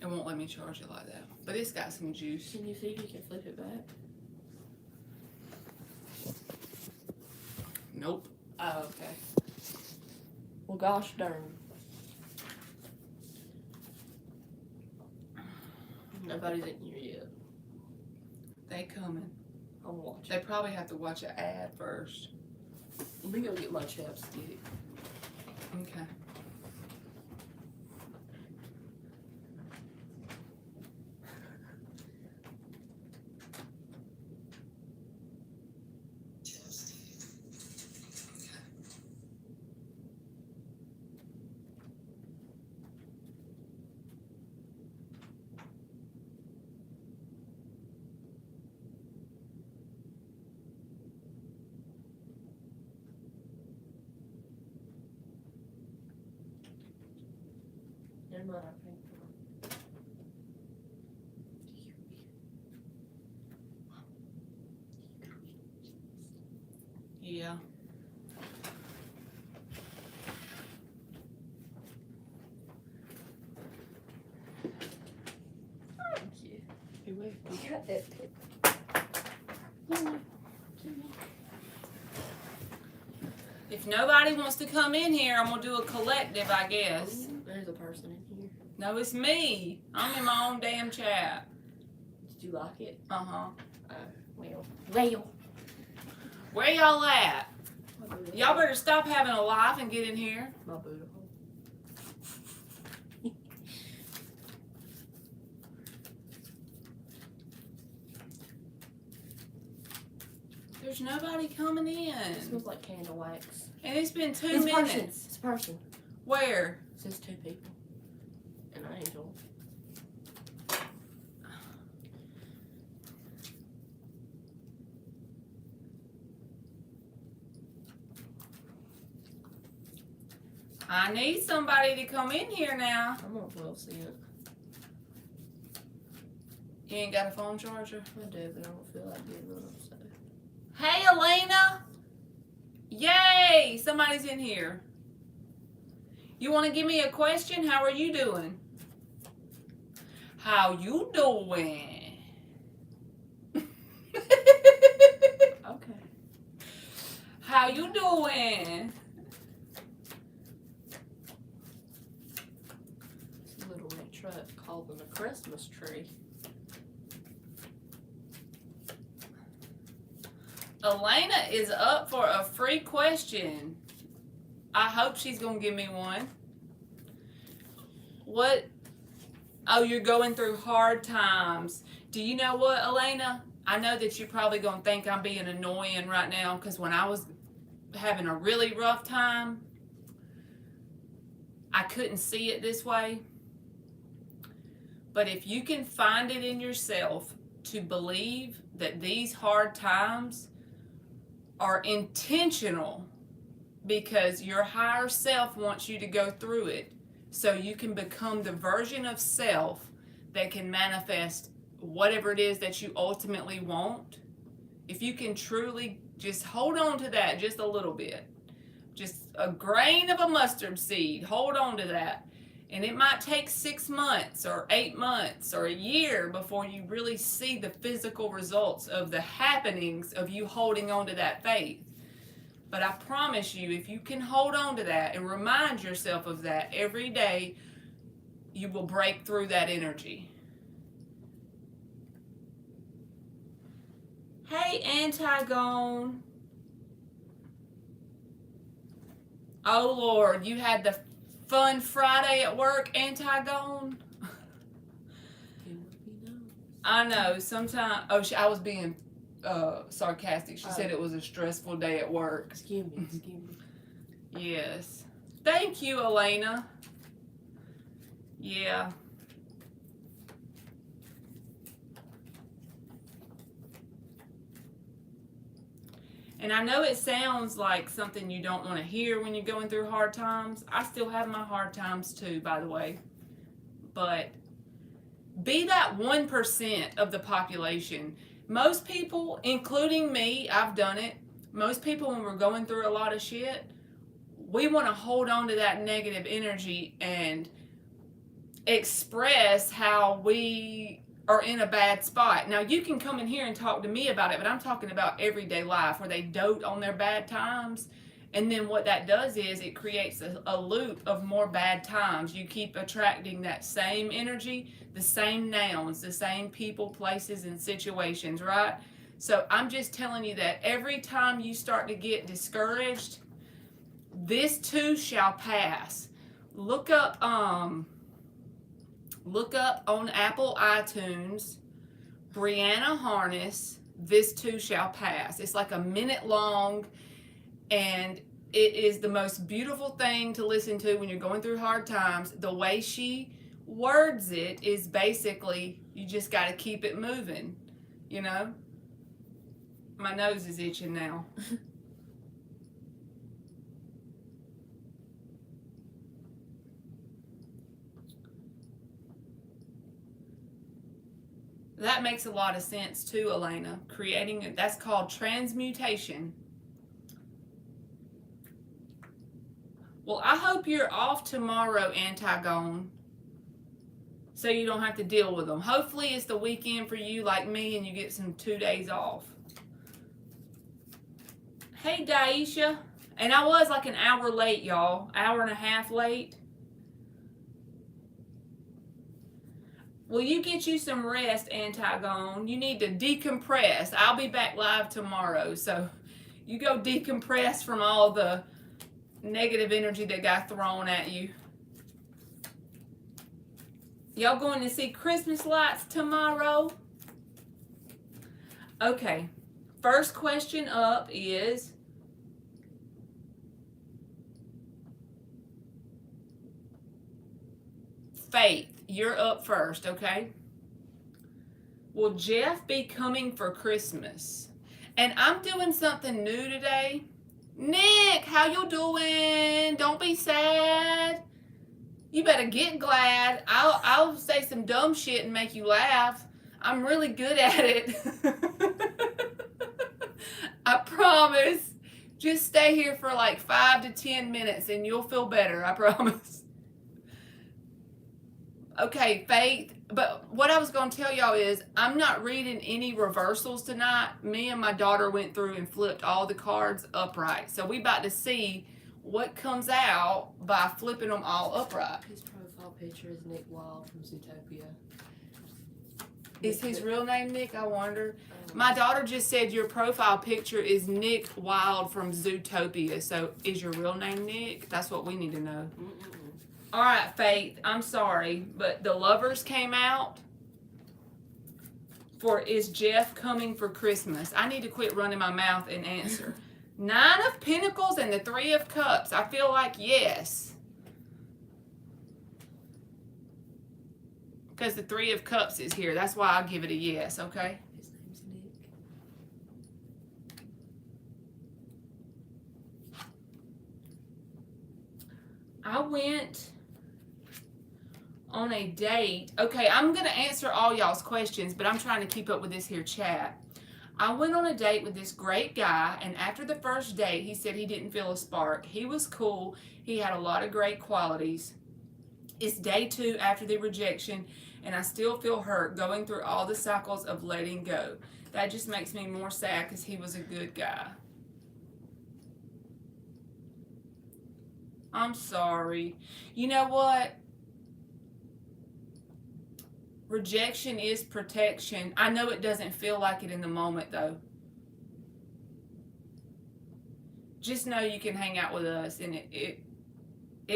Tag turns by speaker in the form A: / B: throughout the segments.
A: It won't let me charge it like that. But it's got some juice.
B: Can you see if you can flip it back?
A: Nope.
B: Oh, okay. Well, gosh darn. Nobody's in here yet.
A: They coming.
B: I'm watching.
A: They probably have to watch an ad first.
B: Let me go get my chapstick.
A: Okay.
B: Never mind, I think.
A: Yeah.
B: Thank you.
A: Hey, wait.
B: You got that pick.
A: If nobody wants to come in here, I'm gonna do a collective, I guess.
B: There's a person in here.
A: No, it's me. I'm in my own damn chat.
B: Did you like it?
A: Uh-huh.
B: Well.
A: Where y'all at?
B: My booty
A: Y'all
B: hole.
A: better stop having a life and get in here.
B: My booty hole.
A: There's nobody coming
B: It
A: in.
B: smells like candle wax.
A: And it's been 2
B: It's a
A: minutes.
B: person. It's a person.
A: Where?
B: It says 2 people. And an angel.
A: I need somebody to come in here now.
B: I'm on 12 cents.
A: You ain't got a phone charger?
B: I do, but I don't feel like getting one. So.
A: Hey, Elena. Yay, somebody's in here. You want to give me a question? How are you doing? How you doing?
B: Okay.
A: How you doing?
B: It's a little red truck called a Christmas tree.
A: Elena is up for a free question. I hope she's going to give me one. What? Oh, you're going through hard times. Do you know what, Elena? I know that you're probably going to think I'm being annoying right now because when I was having a really rough time, I couldn't see it this way. But if you can find it in yourself to believe that these hard times are intentional because your higher self wants you to go through it so you can become the version of self that can manifest whatever it is that you ultimately want. If you can truly just hold on to that just a little bit, just a grain of a mustard seed, hold on to that. And it might take 6 months or 8 months or a year before you really see the physical results of the happenings of you holding on to that faith. But I promise you, if you can hold on to that and remind yourself of that every day, you will break through that energy. Hey, Antigone. Oh, Lord, you had the fun Friday at work, Antigone? I know, sometimes, I was being sarcastic. She said it was a stressful day at work.
B: Excuse me.
A: Yes. Thank you, Elena. Yeah. And I know it sounds like something you don't want to hear when you're going through hard times. I still have my hard times too, by the way. But be that 1% of the population. Most people, including me, I've done it. Most people, when we're going through a lot of shit, we want to hold on to that negative energy and express how we are in a bad spot. Now, you can come in here and talk to me about it, but I'm talking about everyday life where they dote on their bad times. And then what that does is it creates a loop of more bad times. You keep attracting that same energy, the same nouns, the same people, places, and situations, right? So I'm just telling you that every time you start to get discouraged, this too shall pass. Look up on Apple iTunes, Brianna Harness, This Too Shall Pass. It's like a minute long, and it is the most beautiful thing to listen to when you're going through hard times. The way she words it is basically, you just got to keep it moving, you know? My nose is itching now. That makes a lot of sense too, Elena. That's called transmutation. Well, I hope you're off tomorrow, Antigone, so you don't have to deal with them. Hopefully it's the weekend for you like me and you get some 2 days off. Hey, Daisha. And I was like an hour late, y'all. Hour and a half late. Will you get you some rest, Antigone? You need to decompress. I'll be back live tomorrow, so you go decompress from all the negative energy that got thrown at you. Y'all going to see Christmas lights tomorrow? Okay. First question up is, Faith, you're up first, okay? Will Jeff be coming for Christmas? And I'm doing something new today. Nick, how you doing? Don't be sad. You better get glad. I'll say some dumb shit and make you laugh. I'm really good at it. I promise. Just stay here for like 5 to 10 minutes and you'll feel better. I promise. Okay, Faith. But what I was going to tell y'all is I'm not reading any reversals tonight. Me and my daughter went through and flipped all the cards upright. So we about to see what comes out by flipping them all upright.
B: His profile picture is Nick Wild from Zootopia.
A: Is his real name Nick? I wonder. My daughter just said your profile picture is Nick Wild from Zootopia. So is your real name Nick? That's what we need to know. All right, Faith, I'm sorry, but the Lovers came out for Is Jeff Coming for Christmas? I need to quit running my mouth and answer. 9 of Pentacles and the 3 of Cups. I feel like yes. Because the 3 of Cups is here. That's why I'll give it a yes, okay?
B: His name's Nick.
A: I went on a date. Okay, I'm going to answer all y'all's questions, but I'm trying to keep up with this here chat. I went on a date with this great guy, and after the first date, he said he didn't feel a spark. He was cool. He had a lot of great qualities. It's day 2 after the rejection, and I still feel hurt going through all the cycles of letting go. That just makes me more sad because he was a good guy. I'm sorry. You know what? Rejection is protection. I know it doesn't feel like it in the moment, though. Just know you can hang out with us, and it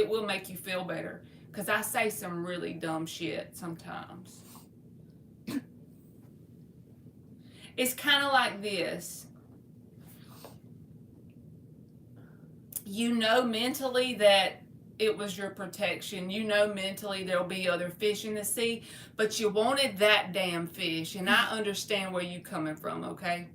A: will make you feel better. Because I say some really dumb shit sometimes. It's kind of like this. You know mentally that it was your protection. You know mentally there'll be other fish in the sea, but you wanted that damn fish, and I understand where you're coming from, okay?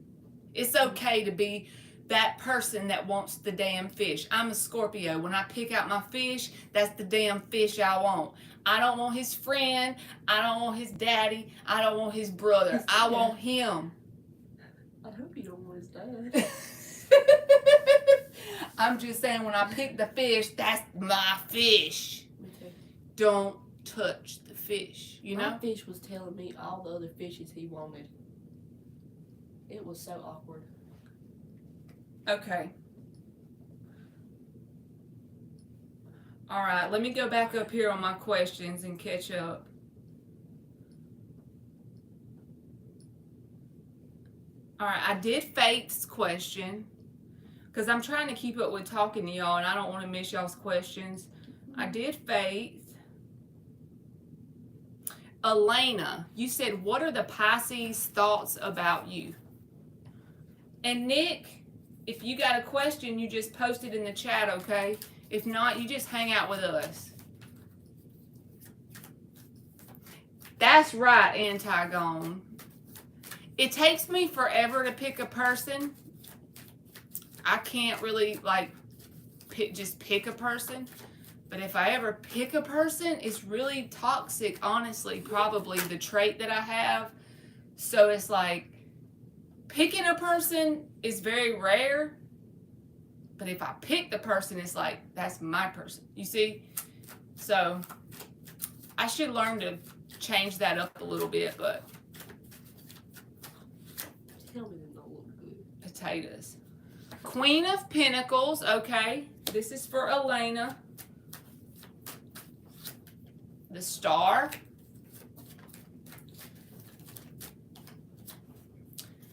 A: It's okay to be that person that wants the damn fish. I'm a Scorpio. When I pick out my fish, that's the damn fish I want. I don't want his friend. I don't want his daddy. I don't want his brother. I want him.
B: I hope you don't want his dad.
A: I'm just saying when I pick the fish, that's my fish.
B: Me too.
A: Don't touch the fish, you
B: My
A: know?
B: fish was telling me all the other fishes he wanted. It was so awkward.
A: Okay. All right, let me go back up here on my questions and catch up. All right, I did Faith's question because I'm trying to keep up with talking to y'all and I don't want to miss y'all's questions. I did Faith. Elena, you said, what are the Pisces' thoughts about you? And Nick, if you got a question, you just post it in the chat, okay? If not, you just hang out with us. That's right, Antigone. It takes me forever to pick a person. I can't really, like, just pick a person. But if I ever pick a person, it's really toxic, honestly, probably the trait that I have. So it's like, picking a person is very rare. But if I pick the person, it's like, that's my person. You see? So, I should learn to change that up a little bit, but.
B: Tell me they don't look good.
A: Potatoes. Queen of Pentacles, okay. This is for Elena. The Star.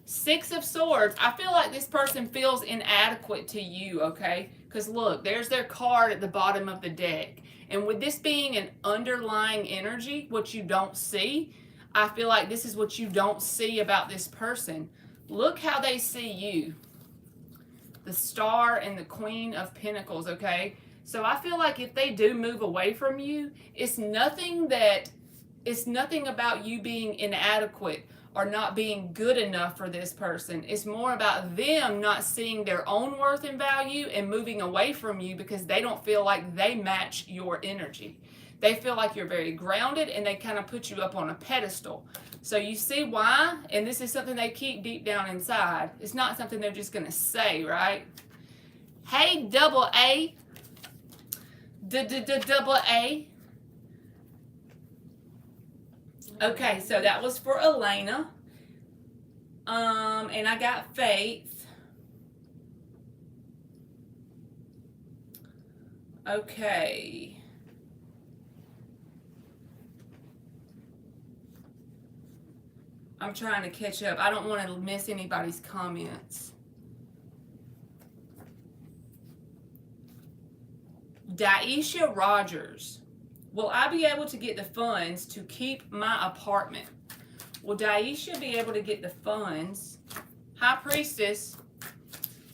A: Six of Swords. I feel like this person feels inadequate to you, okay? Because look, there's their card at the bottom of the deck. And with this being an underlying energy, what you don't see, I feel like this is what you don't see about this person. Look how they see you. The Star and the Queen of Pentacles, okay? So I feel like if they do move away from you, it's nothing about you being inadequate or not being good enough for this person. It's more about them not seeing their own worth and value and moving away from you because they don't feel like they match your energy. They feel like you're very grounded and they kind of put you up on a pedestal. So you see why? And this is something they keep deep down inside. It's not something they're just going to say, right? Hey, double A. Double A. Okay, so that was for Elena. And I got Faith. Okay. I'm trying to catch up. I don't want to miss anybody's comments. Daisha Rogers. Will I be able to get the funds to keep my apartment? Will Daisha be able to get the funds? High Priestess.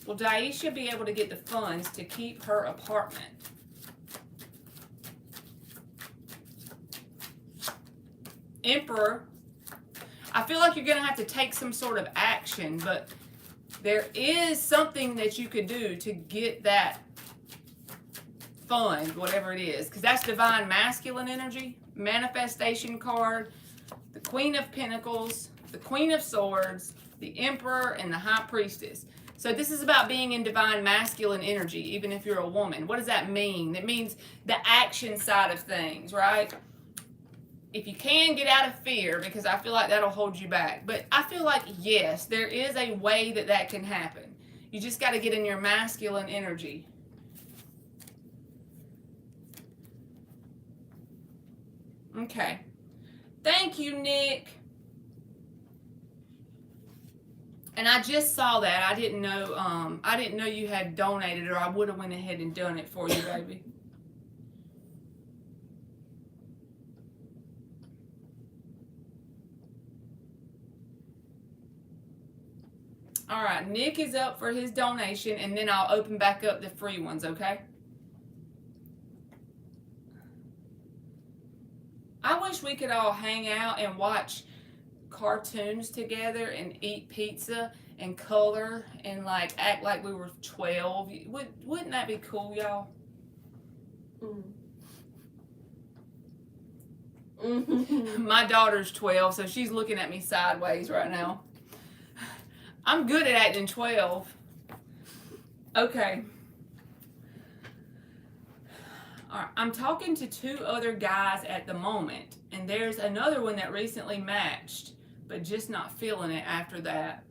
A: Will Daisha be able to get the funds to keep her apartment? Emperor. I feel like you're going to have to take some sort of action, but there is something that you could do to get that fund, whatever it is, because that's divine masculine energy, manifestation card, the Queen of Pentacles, the Queen of Swords, the Emperor, and the High Priestess. So this is about being in divine masculine energy, even if you're a woman. What does that mean? It means the action side of things, right? If you can, get out of fear, because I feel like that'll hold you back. But I feel like, yes, there is a way that that can happen. You just got to get in your masculine energy. Okay. Thank you, Nick. And I just saw that. I didn't know you had donated, or I would have went ahead and done it for you, baby. All right, Nick is up for his donation, and then I'll open back up the free ones, okay? I wish we could all hang out and watch cartoons together and eat pizza and color and like act like we were 12. Wouldn't that be cool, y'all? My daughter's 12, so she's looking at me sideways right now. I'm good at acting 12. Okay. All right, I'm talking to 2 other guys at the moment, and there's another one that recently matched, but just not feeling it after that.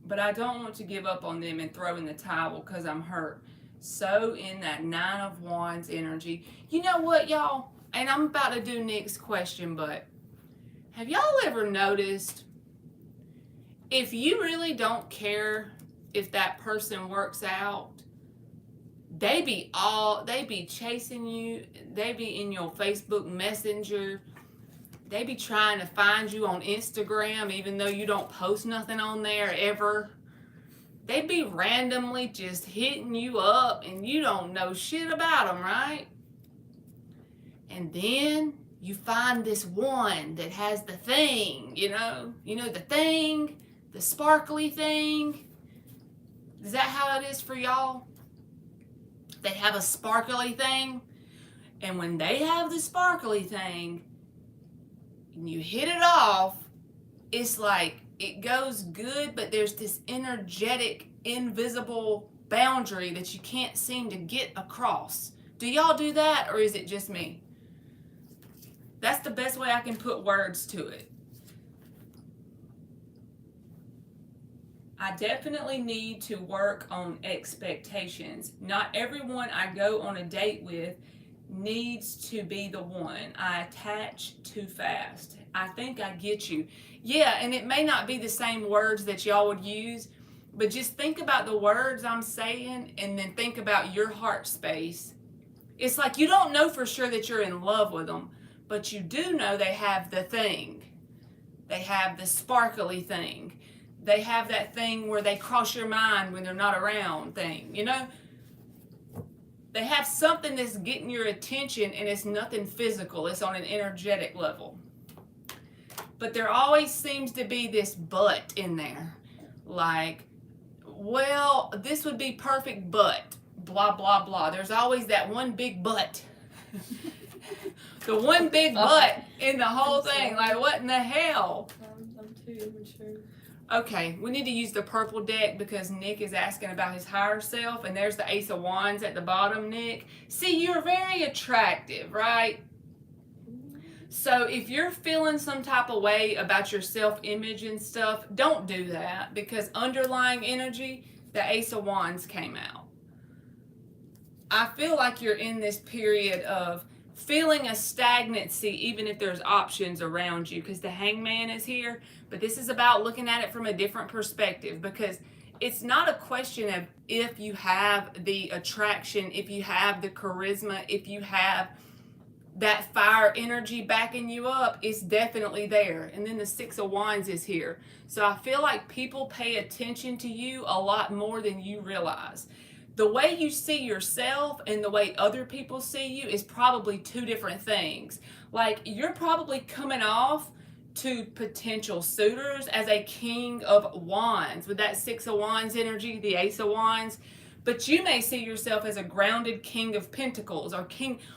A: But I don't want to give up on them and throw in the towel because I'm hurt. So in that 9 of Wands energy. You know what, y'all? And I'm about to do Nick's question, but have y'all ever noticed if you really don't care if that person works out, they be chasing you, they be in your Facebook Messenger, they be trying to find you on Instagram even though you don't post nothing on there ever. They be randomly just hitting you up and you don't know shit about them, right? And then you find this one that has the thing, the thing, the sparkly thing. Is that how it is for y'all? They have a sparkly thing, and when they have the sparkly thing and you hit it off, it's like it goes good, but there's this energetic, invisible boundary that you can't seem to get across. Do y'all do that, or is it just me? That's the best way I can put words to it. I definitely need to work on expectations. Not everyone I go on a date with needs to be the one. I attach too fast. I think I get you. Yeah, and it may not be the same words that y'all would use, but just think about the words I'm saying and then think about your heart space. It's like you don't know for sure that you're in love with them, but you do know they have the thing. They have the sparkly thing. They have that thing where they cross your mind when they're not around thing, They have something that's getting your attention, and it's nothing physical. It's on an energetic level. But there always seems to be this but in there. Like, well, this would be perfect, but blah, blah, blah. There's always that one big but. The one big but in the whole thing. Like, what in the hell?
B: I'm too immature.
A: Okay, we need to use the purple deck because Nick is asking about his higher self, and there's the Ace of Wands at the bottom, Nick. See, you're very attractive, right? So if you're feeling some type of way about your self-image and stuff, don't do that, because underlying energy, the Ace of Wands came out. I feel like you're in this period of feeling a stagnancy even if there's options around you, because the Hangman is here. But this is about looking at it from a different perspective, because it's not a question of if you have the attraction, if you have the charisma, if you have that fire energy backing you up. It's definitely there. And then the Six of Wands is here. So I feel like people pay attention to you a lot more than you realize. The way you see yourself and the way other people see you is probably 2 different things. Like, you're probably coming off to potential suitors as a King of Wands with that Six of Wands energy, the Ace of Wands. But you may see yourself as a grounded King of Pentacles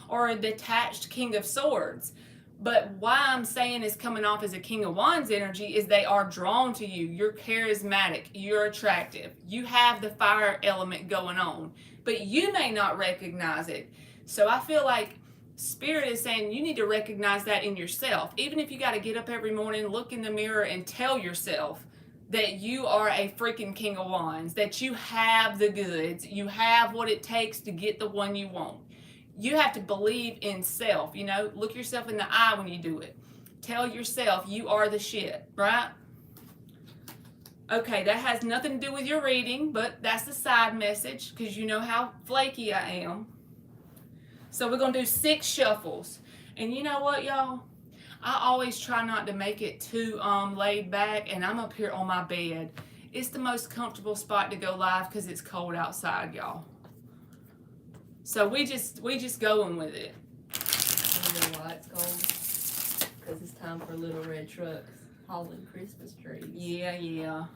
A: or a detached King of Swords. But why I'm saying is coming off as a King of Wands energy is they are drawn to you. You're charismatic. You're attractive. You have the fire element going on. But you may not recognize it. So I feel like Spirit is saying you need to recognize that in yourself. Even if you got to get up every morning, look in the mirror, and tell yourself that you are a freaking King of Wands, that you have the goods. You have what it takes to get the one you want. You have to believe in self, look yourself in the eye when you do it. Tell yourself you are the shit, right? Okay, that has nothing to do with your reading, but that's the side message because you know how flaky I am. So we're going to do 6 shuffles. And you know what, y'all? I always try not to make it too laid back, and I'm up here on my bed. It's the most comfortable spot to go live because it's cold outside, y'all. So we just going with it.
B: I know why it's cold. Because it's time for little red trucks hauling Christmas trees.
A: Yeah.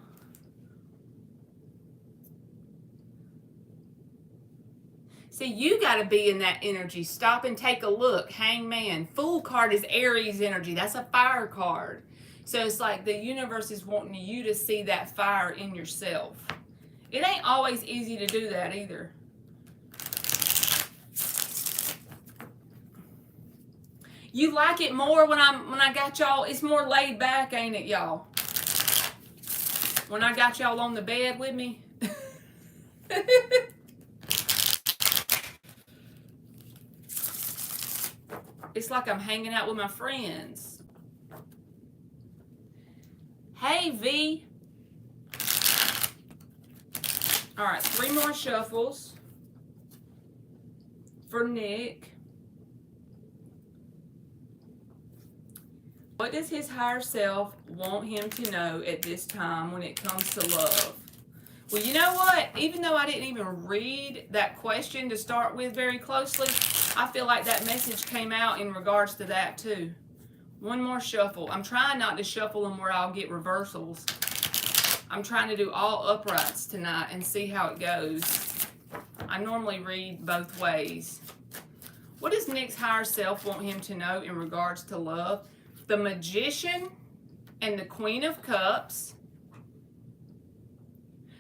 A: See, you got to be in that energy. Stop and take a look. Hangman. Fool card is Aries energy. That's a fire card. So it's like the universe is wanting you to see that fire in yourself. It ain't always easy to do that either. You like it more when I got y'all. It's more laid back, ain't it, y'all? When I got y'all on the bed with me. It's like I'm hanging out with my friends. Hey, V. All right, 3 more shuffles for Nick. What does his higher self want him to know at this time when it comes to love? Well, you know what? Even though I didn't even read that question to start with very closely, I feel like that message came out in regards to that too. 1 more shuffle. I'm trying not to shuffle them where I'll get reversals. I'm trying to do all uprights tonight and see how it goes. I normally read both ways. What does Nick's higher self want him to know in regards to love? The Magician and the Queen of Cups.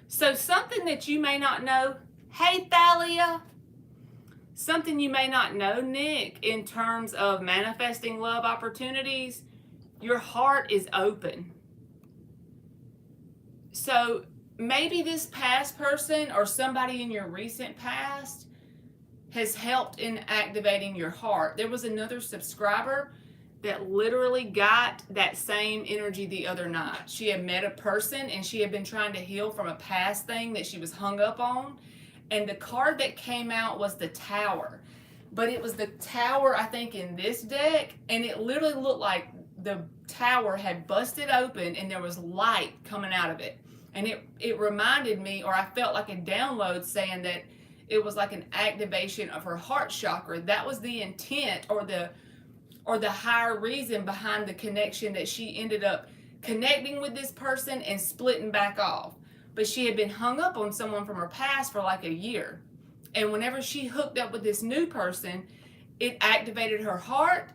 A: So something that you may not know. Hey, Thalia. Something you may not know, Nick, in terms of manifesting love opportunities. Your heart is open. So maybe this past person or somebody in your recent past has helped in activating your heart. There was another subscriber that literally got that same energy the other night. She had met a person and she had been trying to heal from a past thing that she was hung up on. And the card that came out was the Tower. But it was the Tower, I think, in this deck. And it literally looked like the Tower had busted open and there was light coming out of it. And it reminded me, or I felt like a download saying that it was like an activation of her heart chakra. That was the intent or the higher reason behind the connection, that she ended up connecting with this person and splitting back off. But she had been hung up on someone from her past for like a year. And whenever she hooked up with this new person, it activated her heart.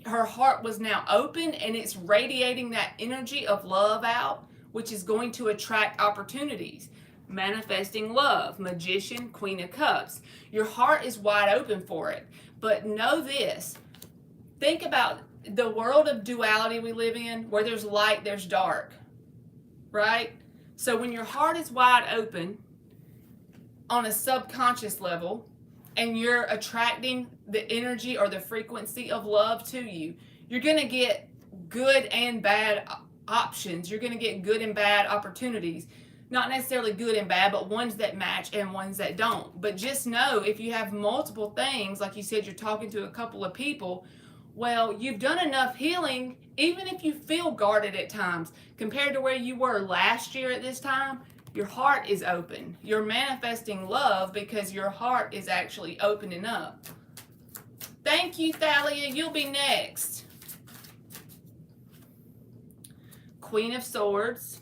A: Her heart was now open and it's radiating that energy of love out, which is going to attract opportunities. Manifesting love, Magician, Queen of Cups. Your heart is wide open for it. But know this. Think about the world of duality we live in, where there's light, there's dark, right? So when your heart is wide open on a subconscious level and you're attracting the energy or the frequency of love to you, you're going to get good and bad options. You're going to get good and bad opportunities. Not necessarily good and bad, but ones that match and ones that don't. But just know, if you have multiple things, like you said, you're talking to a couple of people, well, you've done enough healing, even if you feel guarded at times, compared to where you were last year at this time, your heart is open. You're manifesting love because your heart is actually opening up. Thank you, Thalia. You'll be next. Queen of Swords.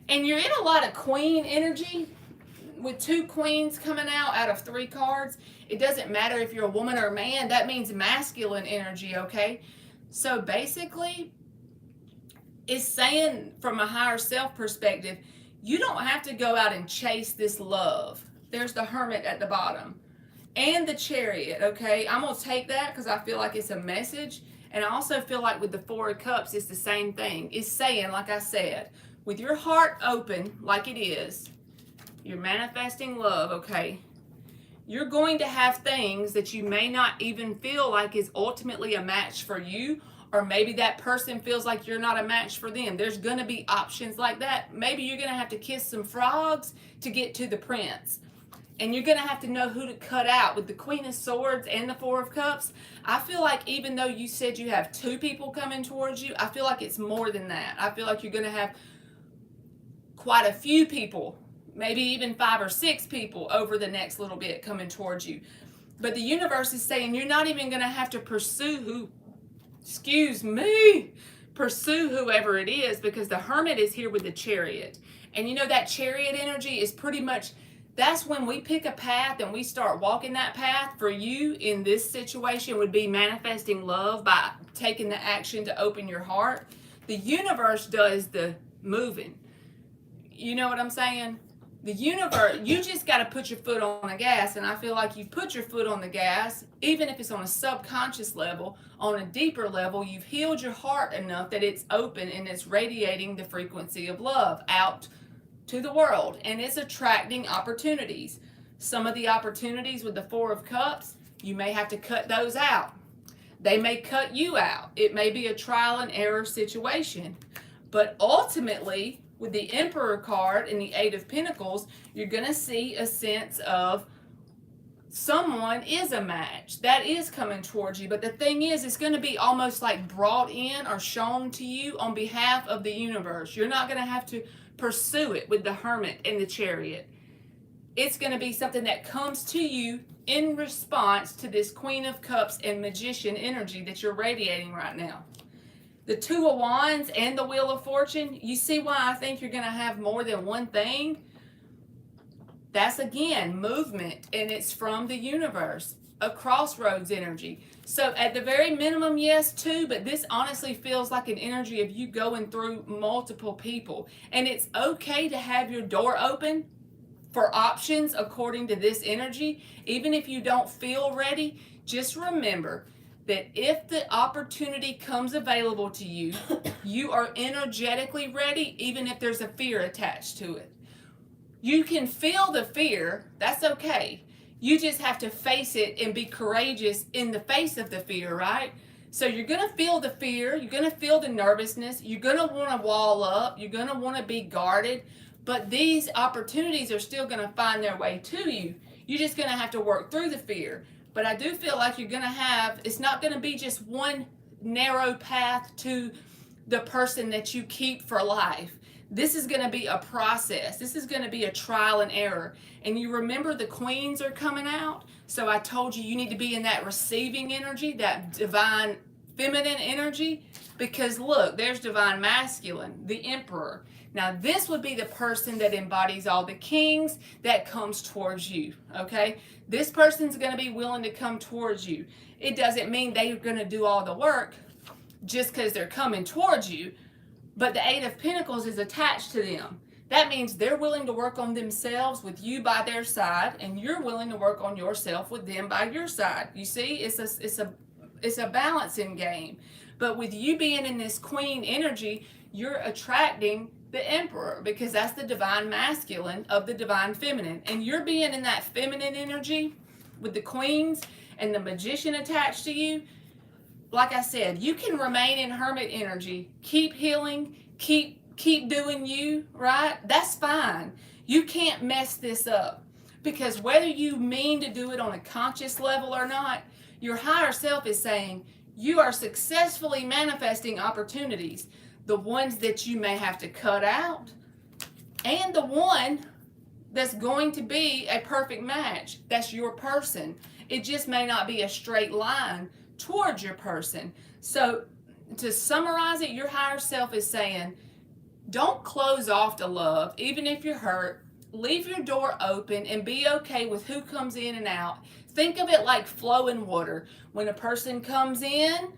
A: And you're in a lot of queen energy with 2 queens coming out of 3 cards. It doesn't matter if you're a woman or a man. That means masculine energy, okay? So basically, it's saying from a higher self perspective, you don't have to go out and chase this love. There's the Hermit at the bottom. And the Chariot, okay? I'm going to take that because I feel like it's a message. And I also feel like with the 4 of Cups, it's the same thing. It's saying, like I said, with your heart open like it is, you're manifesting love, okay? You're going to have things that you may not even feel like is ultimately a match for you, or maybe that person feels like you're not a match for them. There's going to be options like that. Maybe you're going to have to kiss some frogs to get to the prince. And you're going to have to know who to cut out. With the Queen of Swords and the 4 of Cups, I feel like even though you said you have 2 people coming towards you, I feel like it's more than that. I feel like you're going to have quite a few people, maybe even 5 or 6 people over the next little bit coming towards you. But the universe is saying you're not even going to have to pursue pursue whoever it is, because the Hermit is here with the Chariot. And you know that Chariot energy is pretty much, that's when we pick a path and we start walking that path. For you in this situation would be manifesting love by taking the action to open your heart. The universe does the moving. You know what I'm saying? The universe, you just got to put your foot on the gas, and I feel like you put your foot on the gas, even if it's on a subconscious level. On a deeper level, you've healed your heart enough that it's open and it's radiating the frequency of love out to the world, and it's attracting opportunities. Some of the opportunities with the Four of Cups, you may have to cut those out. They may cut you out. It may be a trial and error situation, but ultimately, with the Emperor card and the Eight of Pentacles, you're going to see a sense of someone is a match. That is coming towards you. But the thing is, it's going to be almost like brought in or shown to you on behalf of the universe. You're not going to have to pursue it with the Hermit and the Chariot. It's going to be something that comes to you in response to this Queen of Cups and Magician energy that you're radiating right now. The Two of Wands and the Wheel of Fortune, you see why I think you're going to have more than one thing? That's, again, movement, and it's from the universe, a crossroads energy. So at the very minimum, yes, two, but this honestly feels like an energy of you going through multiple people. And it's okay to have your door open for options according to this energy. Even if you don't feel ready, just remember that if the opportunity comes available to you, you are energetically ready, even if there's a fear attached to it. You can feel the fear, that's okay. You just have to face it and be courageous in the face of the fear, right? So you're going to feel the fear, you're going to feel the nervousness, you're going to want to wall up, you're going to want to be guarded, but these opportunities are still going to find their way to you. You're just going to have to work through the fear. But I do feel like you're going to have, it's not going to be just one narrow path to the person that you keep for life. This is going to be a process. This is going to be a trial and error. And you remember the queens are coming out? So I told you need to be in that receiving energy, that divine feminine energy. Because look, there's divine masculine, the emperor. Now this would be the person that embodies all the kings that comes towards you, okay? This person's going to be willing to come towards you. It doesn't mean they're going to do all the work just because they're coming towards you, but the Eight of Pentacles is attached to them. That means they're willing to work on themselves with you by their side, and you're willing to work on yourself with them by your side. You see, it's a balancing game. But with you being in this queen energy, you're attracting the emperor, because that's the divine masculine of the divine feminine. And you're being in that feminine energy with the queens and the magician attached to you. Like I said, you can remain in hermit energy, keep healing, keep doing you, right? That's fine. You can't mess this up, because whether you mean to do it on a conscious level or not, your higher self is saying you are successfully manifesting opportunities. The ones that you may have to cut out, and the one that's going to be a perfect match. That's your person. It just may not be a straight line towards your person. So to summarize it, your higher self is saying, don't close off to love, even if you're hurt. Leave your door open and be okay with who comes in and out. Think of it like flowing water. When a person comes in,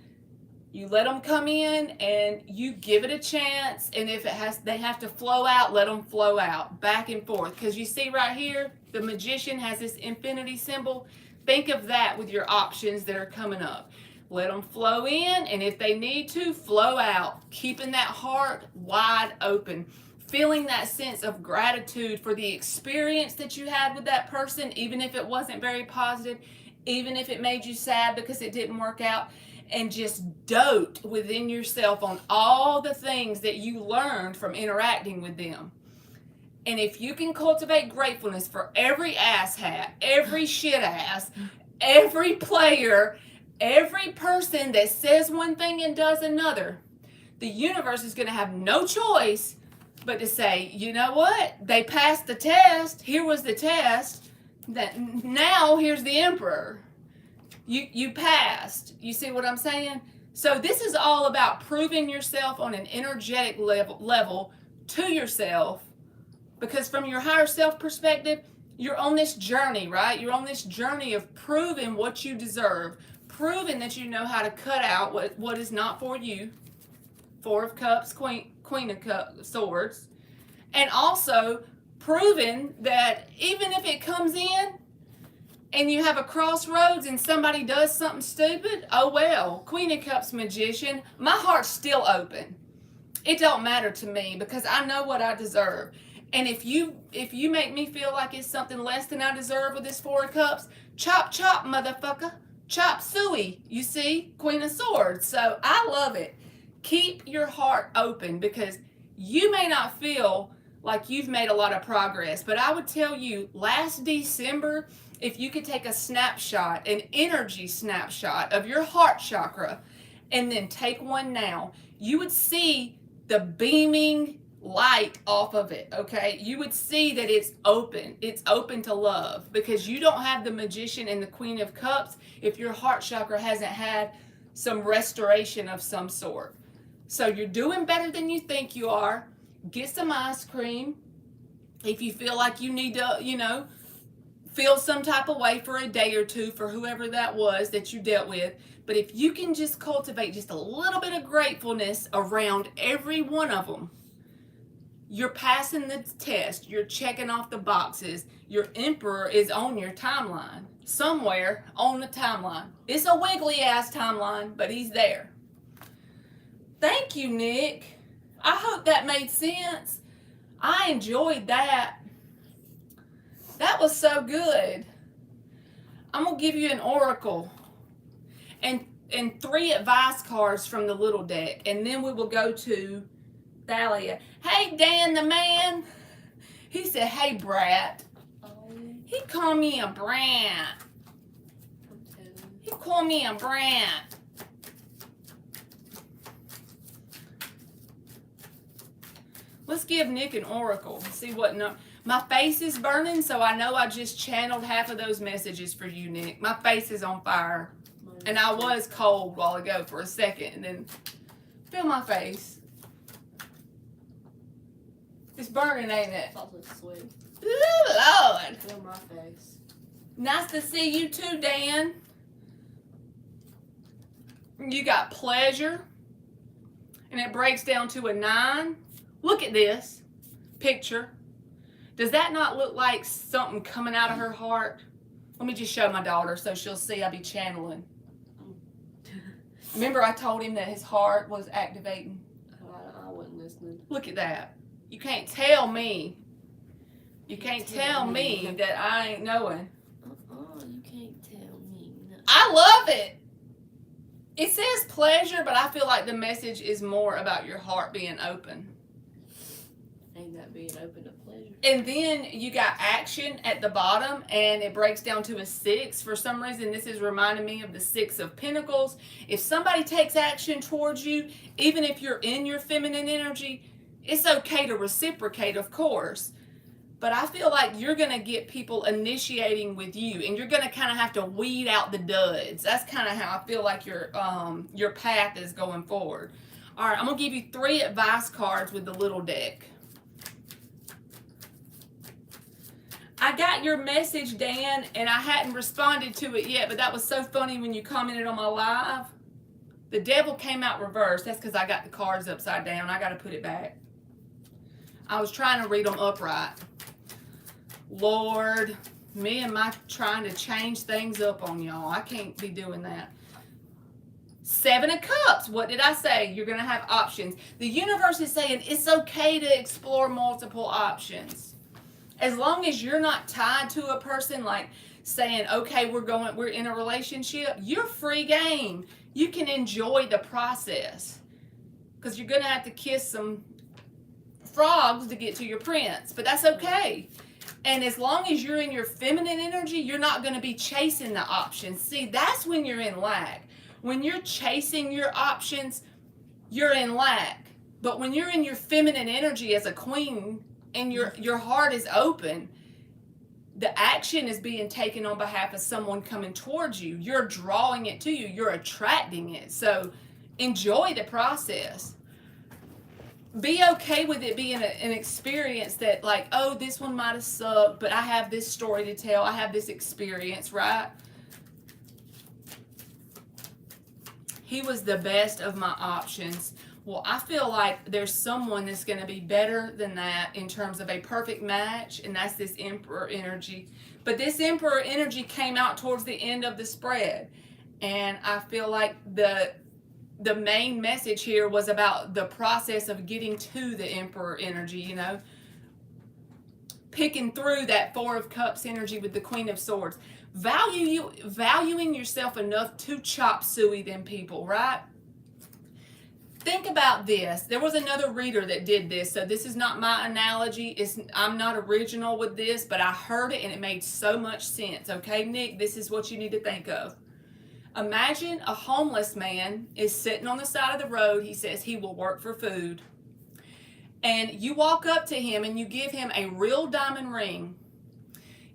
A: you let them come in and you give it a chance, and if they have to flow out, let them flow out, back and forth. Because you see right here, the magician has this infinity symbol. Think of that with your options that are coming up. Let them flow in, and if they need to, flow out. Keeping that heart wide open. Feeling that sense of gratitude for the experience that you had with that person, even if it wasn't very positive, even if it made you sad because it didn't work out. And just dote within yourself on all the things that you learned from interacting with them. And if you can cultivate gratefulness for every asshat, every shit ass, every player, every person that says one thing and does another, the universe is going to have no choice but to say, you know what? They passed the test. Here was the test. Now here's the emperor. You passed. You see what I'm saying? So this is all about proving yourself on an energetic level to yourself, because from your higher self perspective, you're on this journey, right? You're on this journey of proving what you deserve, proving that you know how to cut out what is not for you. Four of Cups, Queen of Swords, and also proven that even if it comes in and you have a crossroads and somebody does something stupid, oh well. Queen of Cups magician, my heart's still open. It don't matter to me because I know what I deserve. And if you make me feel like it's something less than I deserve with this Four of Cups, chop chop, motherfucker. Chop suey. You see? Queen of Swords. So I love it. Keep your heart open because you may not feel like you've made a lot of progress, but I would tell you last December, if you could take a snapshot, an energy snapshot of your heart chakra, and then take one now, you would see the beaming light off of it, okay? You would see that it's open. It's open to love because you don't have the Magician and the Queen of Cups if your heart chakra hasn't had some restoration of some sort. So you're doing better than you think you are. Get some ice cream. If you feel like you need to, feel some type of way for a day or two for whoever that was that you dealt with. But if you can just cultivate just a little bit of gratefulness around every one of them, you're passing the test. You're checking off the boxes. Your Emperor is on your timeline. Somewhere on the timeline. It's a wiggly ass timeline, but he's there. Thank you, Nick. I hope that made sense. I enjoyed that. That was so good. I'm going to give you an oracle and 3 advice cards from the little deck. And then we will go to Thalia. Hey, Dan the man. He said, hey, brat. He called me a brat. He called me a brat. Let's give Nick an oracle. See what no. My face is burning, so I know I just channeled half of those messages for you, Nick. My face is on fire. And I was cold while ago for a second, and then feel my face. It's burning, ain't it?
B: It's also sweet.
A: Ooh, Lord.
B: Feel my face.
A: Nice to see you too, Dan. You got pleasure. And it breaks down to a 9. Look at this picture. Does that not look like something coming out of her heart? Let me just show my daughter so she'll see I be channeling. Remember I told him that his heart was activating?
B: I wasn't listening.
A: Look at that. You can't tell me. You can't tell me that I ain't knowing.
B: You can't tell me. No.
A: I love it. It says pleasure, but I feel like the message is more about your heart being open.
B: Ain't that being open to pleasure?
A: And then you got action at the bottom, and it breaks down to a 6. For some reason, this is reminding me of the 6 of Pentacles. If somebody takes action towards you, even if you're in your feminine energy, it's okay to reciprocate, of course. But I feel like you're going to get people initiating with you, and you're going to kind of have to weed out the duds. That's kind of how I feel like your path is going forward. All right, I'm going to give you 3 advice cards with the little deck. I got your message, Dan, and I hadn't responded to it yet, but that was so funny when you commented on my live. The devil came out reversed. That's because I got the cards upside down. I got to put it back. I was trying to read them upright. Lord, me and my trying to change things up on y'all. I can't be doing that. 7 of Cups. What did I say? You're going to have options. The universe is saying it's okay to explore multiple options. As long as you're not tied to a person, like saying, okay, we're in a relationship, you're free game. You can enjoy the process. Because you're going to have to kiss some frogs to get to your prince. But that's okay. And as long as you're in your feminine energy, you're not going to be chasing the options. See, that's when you're in lack. When you're chasing your options, you're in lack. But when you're in your feminine energy as a queen, and your heart is open, the action is being taken on behalf of someone coming towards you. You're drawing it to you. You're attracting it. So enjoy the process. Be okay with it being an experience that like, oh, this one might have sucked, but I have this story to tell. I have this experience, right? He was the best of my options. Well, I feel like there's someone that's going to be better than that in terms of a perfect match, and that's this Emperor energy. But this Emperor energy came out towards the end of the spread, and I feel like the main message here was about the process of getting to the Emperor energy, you know, picking through that Four of Cups energy with the Queen of Swords. Valuing yourself enough to chop suey them people, right? Think about this. There was another reader that did this, so this is not my analogy. I'm not original with this, but I heard it and it made so much sense. Okay, Nick, this is what you need to think of. Imagine a homeless man is sitting on the side of the road. He says he will work for food. And you walk up to him and you give him a real diamond ring.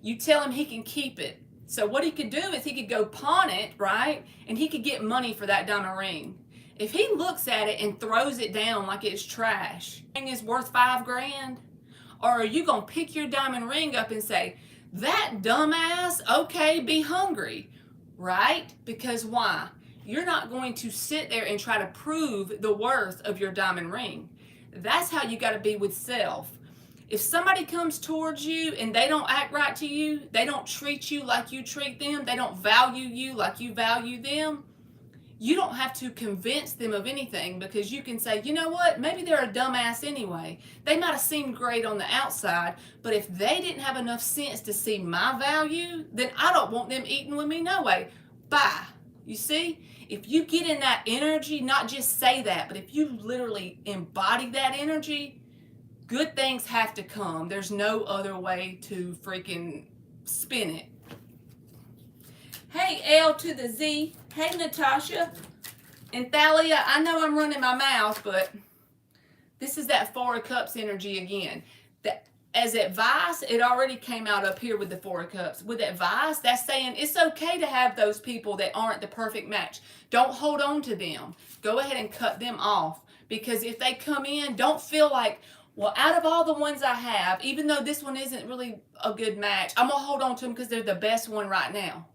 A: You tell him he can keep it. So what he could do is he could go pawn it, right? And he could get money for that diamond ring. If he looks at it and throws it down like it's trash, ring is worth $5,000, or are you gonna pick your diamond ring up and say, that dumbass, okay, be hungry, right? Because why? You're not going to sit there and try to prove the worth of your diamond ring. That's how you got to be with self. If somebody comes towards you and they don't act right to you, they don't treat you like you treat them, they don't value you like you value them, you don't have to convince them of anything, because you can say, you know what, maybe they're a dumbass anyway. They might have seemed great on the outside, but if they didn't have enough sense to see my value, then I don't want them eating with me no way. Bye. You see? If you get in that energy, not just say that, but if you literally embody that energy, good things have to come. There's no other way to freaking spin it. Hey, L to the Z. Hey, Natasha. And Thalia, I know I'm running my mouth, but this is that Four of Cups energy again. As advice, it already came out up here with the Four of Cups. With advice, that's saying it's okay to have those people that aren't the perfect match. Don't hold on to them. Go ahead and cut them off. Because if they come in, don't feel like, well, out of all the ones I have, even though this one isn't really a good match, I'm going to hold on to them because they're the best one right now.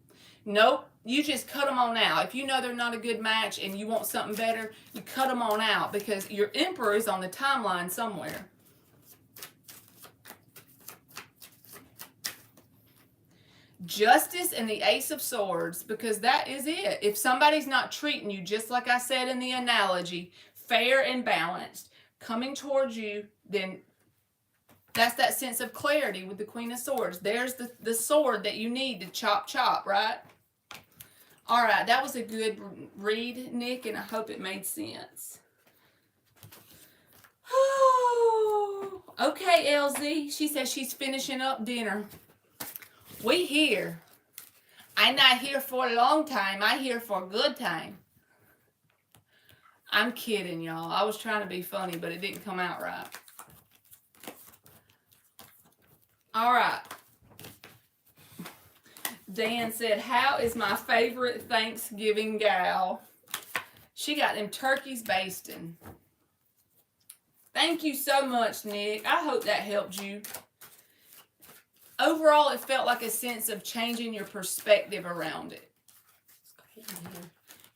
A: Nope. You just cut them on out. If you know they're not a good match and you want something better, you cut them on out, because your Emperor is on the timeline somewhere. Justice and the Ace of Swords, because that is it. If somebody's not treating you, just like I said in the analogy, fair and balanced, coming towards you, then that's that sense of clarity with the Queen of Swords. There's the sword that you need to chop, right? All right, that was a good read, Nick, and I hope it made sense. Okay, LZ. She says she's finishing up dinner. We here. I'm not here for a long time. I'm here for a good time. I'm kidding, y'all. I was trying to be funny, but it didn't come out right. All right. Dan said, how is my favorite Thanksgiving gal? She got them turkeys basting. Thank you so much, Nick. I hope that helped you. Overall, it felt like a sense of changing your perspective around it.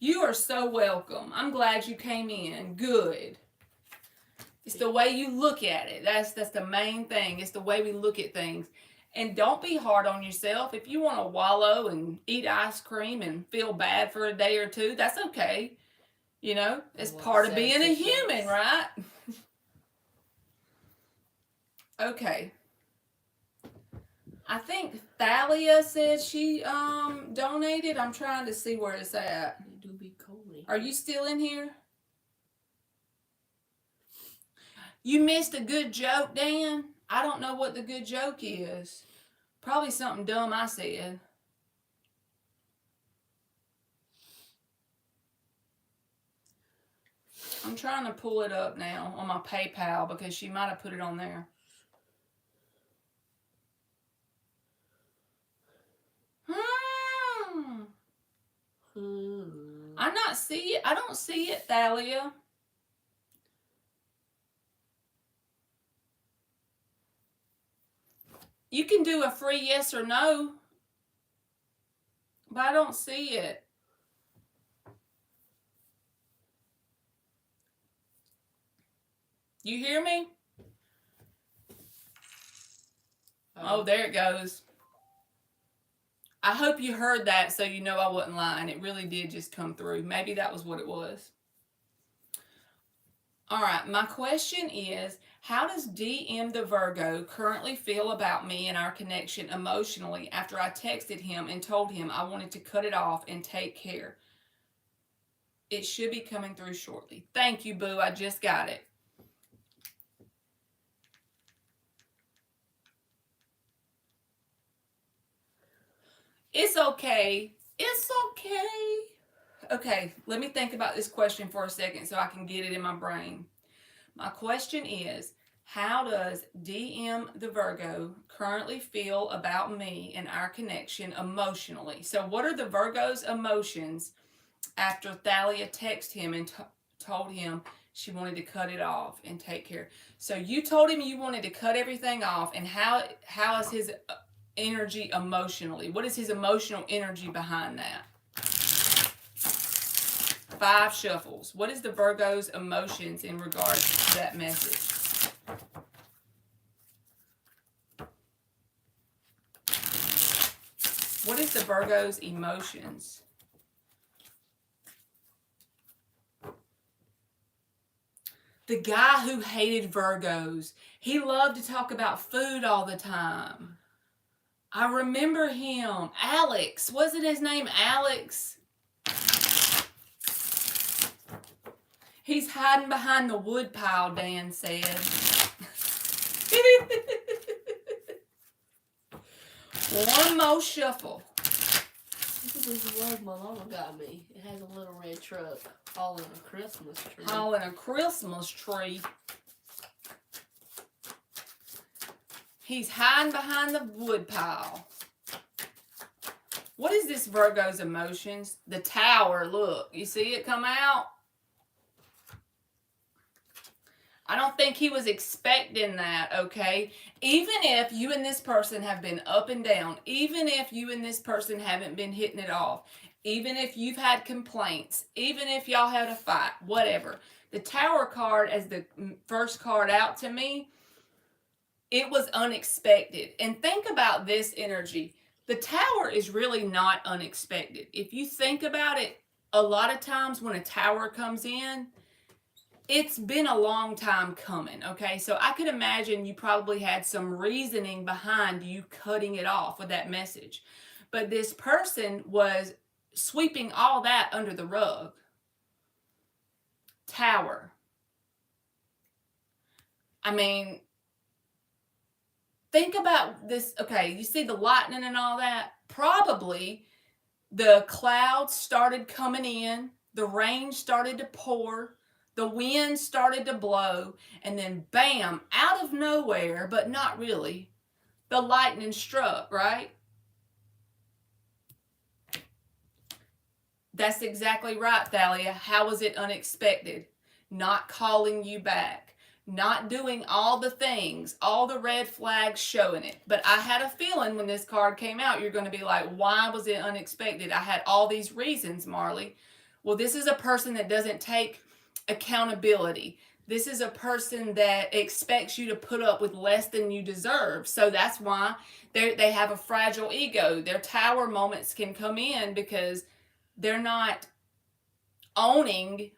A: You are so welcome. I'm glad you came in. Good. It's the way you look at it. That's the main thing. It's the way we look at things. And don't be hard on yourself. If you want to wallow and eat ice cream and feel bad for a day or two, that's okay. You know, it's part of being a human, right? Okay. I think Thalia said she donated. I'm trying to see where it's at. Are you still in here? You missed a good joke, Dan? I don't know what the good joke is. Probably something dumb I said. I'm trying to pull it up now on my PayPal because she might have put it on there. I not see it. I don't see it, Thalia. You can do a free yes or no, but I don't see it. You hear me? Oh, there it goes. I hope you heard that so you know I wasn't lying. It really did just come through. Maybe that was what it was. All right, my question is, how does DM the Virgo currently feel about me and our connection emotionally after I texted him and told him I wanted to cut it off and take care? It should be coming through shortly. Thank you, boo. I just got it. It's okay. It's okay. Okay, let me think about this question for a second so I can get it in my brain. My question is, how does DM the Virgo currently feel about me and our connection emotionally? So what are the Virgo's emotions after Thalia texted him and told him she wanted to cut it off and take care? So you told him you wanted to cut everything off, and how is his energy emotionally? What is his emotional energy behind that? 5 shuffles. What is the Virgo's emotions in regards to that message? What is the Virgo's emotions? The guy who hated Virgos. He loved to talk about food all the time. I remember him. Alex. Wasn't his name Alex? He's hiding behind the wood pile, Dan said. One more shuffle.
B: Look at this rug my mama got me. It has a little red truck hauling a Christmas tree.
A: Hauling a Christmas tree. He's hiding behind the wood pile. What is this Virgo's emotions? The Tower, look. You see it come out? I don't think he was expecting that, okay? Even if you and this person have been up and down, even if you and this person haven't been hitting it off, even if you've had complaints, even if y'all had a fight, whatever. The Tower card as the first card out to me, it was unexpected. And think about this energy. The Tower is really not unexpected. If you think about it, a lot of times when a Tower comes in, it's been a long time coming, okay? So I could imagine you probably had some reasoning behind you cutting it off with that message. But this person was sweeping all that under the rug. Tower. I mean, think about this. Okay, you see the lightning and all that? Probably the clouds started coming in, the rain started to pour, the wind started to blow, and then bam, out of nowhere, but not really, the lightning struck, right? That's exactly right, Thalia. How was it unexpected? Not calling you back, not doing all the things, all the red flags showing it. But I had a feeling when this card came out, you're going to be like, why was it unexpected? I had all these reasons, Marley. Well, this is a person that doesn't take accountability. This is a person that expects you to put up with less than you deserve. So that's why they have a fragile ego. Their Tower moments can come in because they're not owning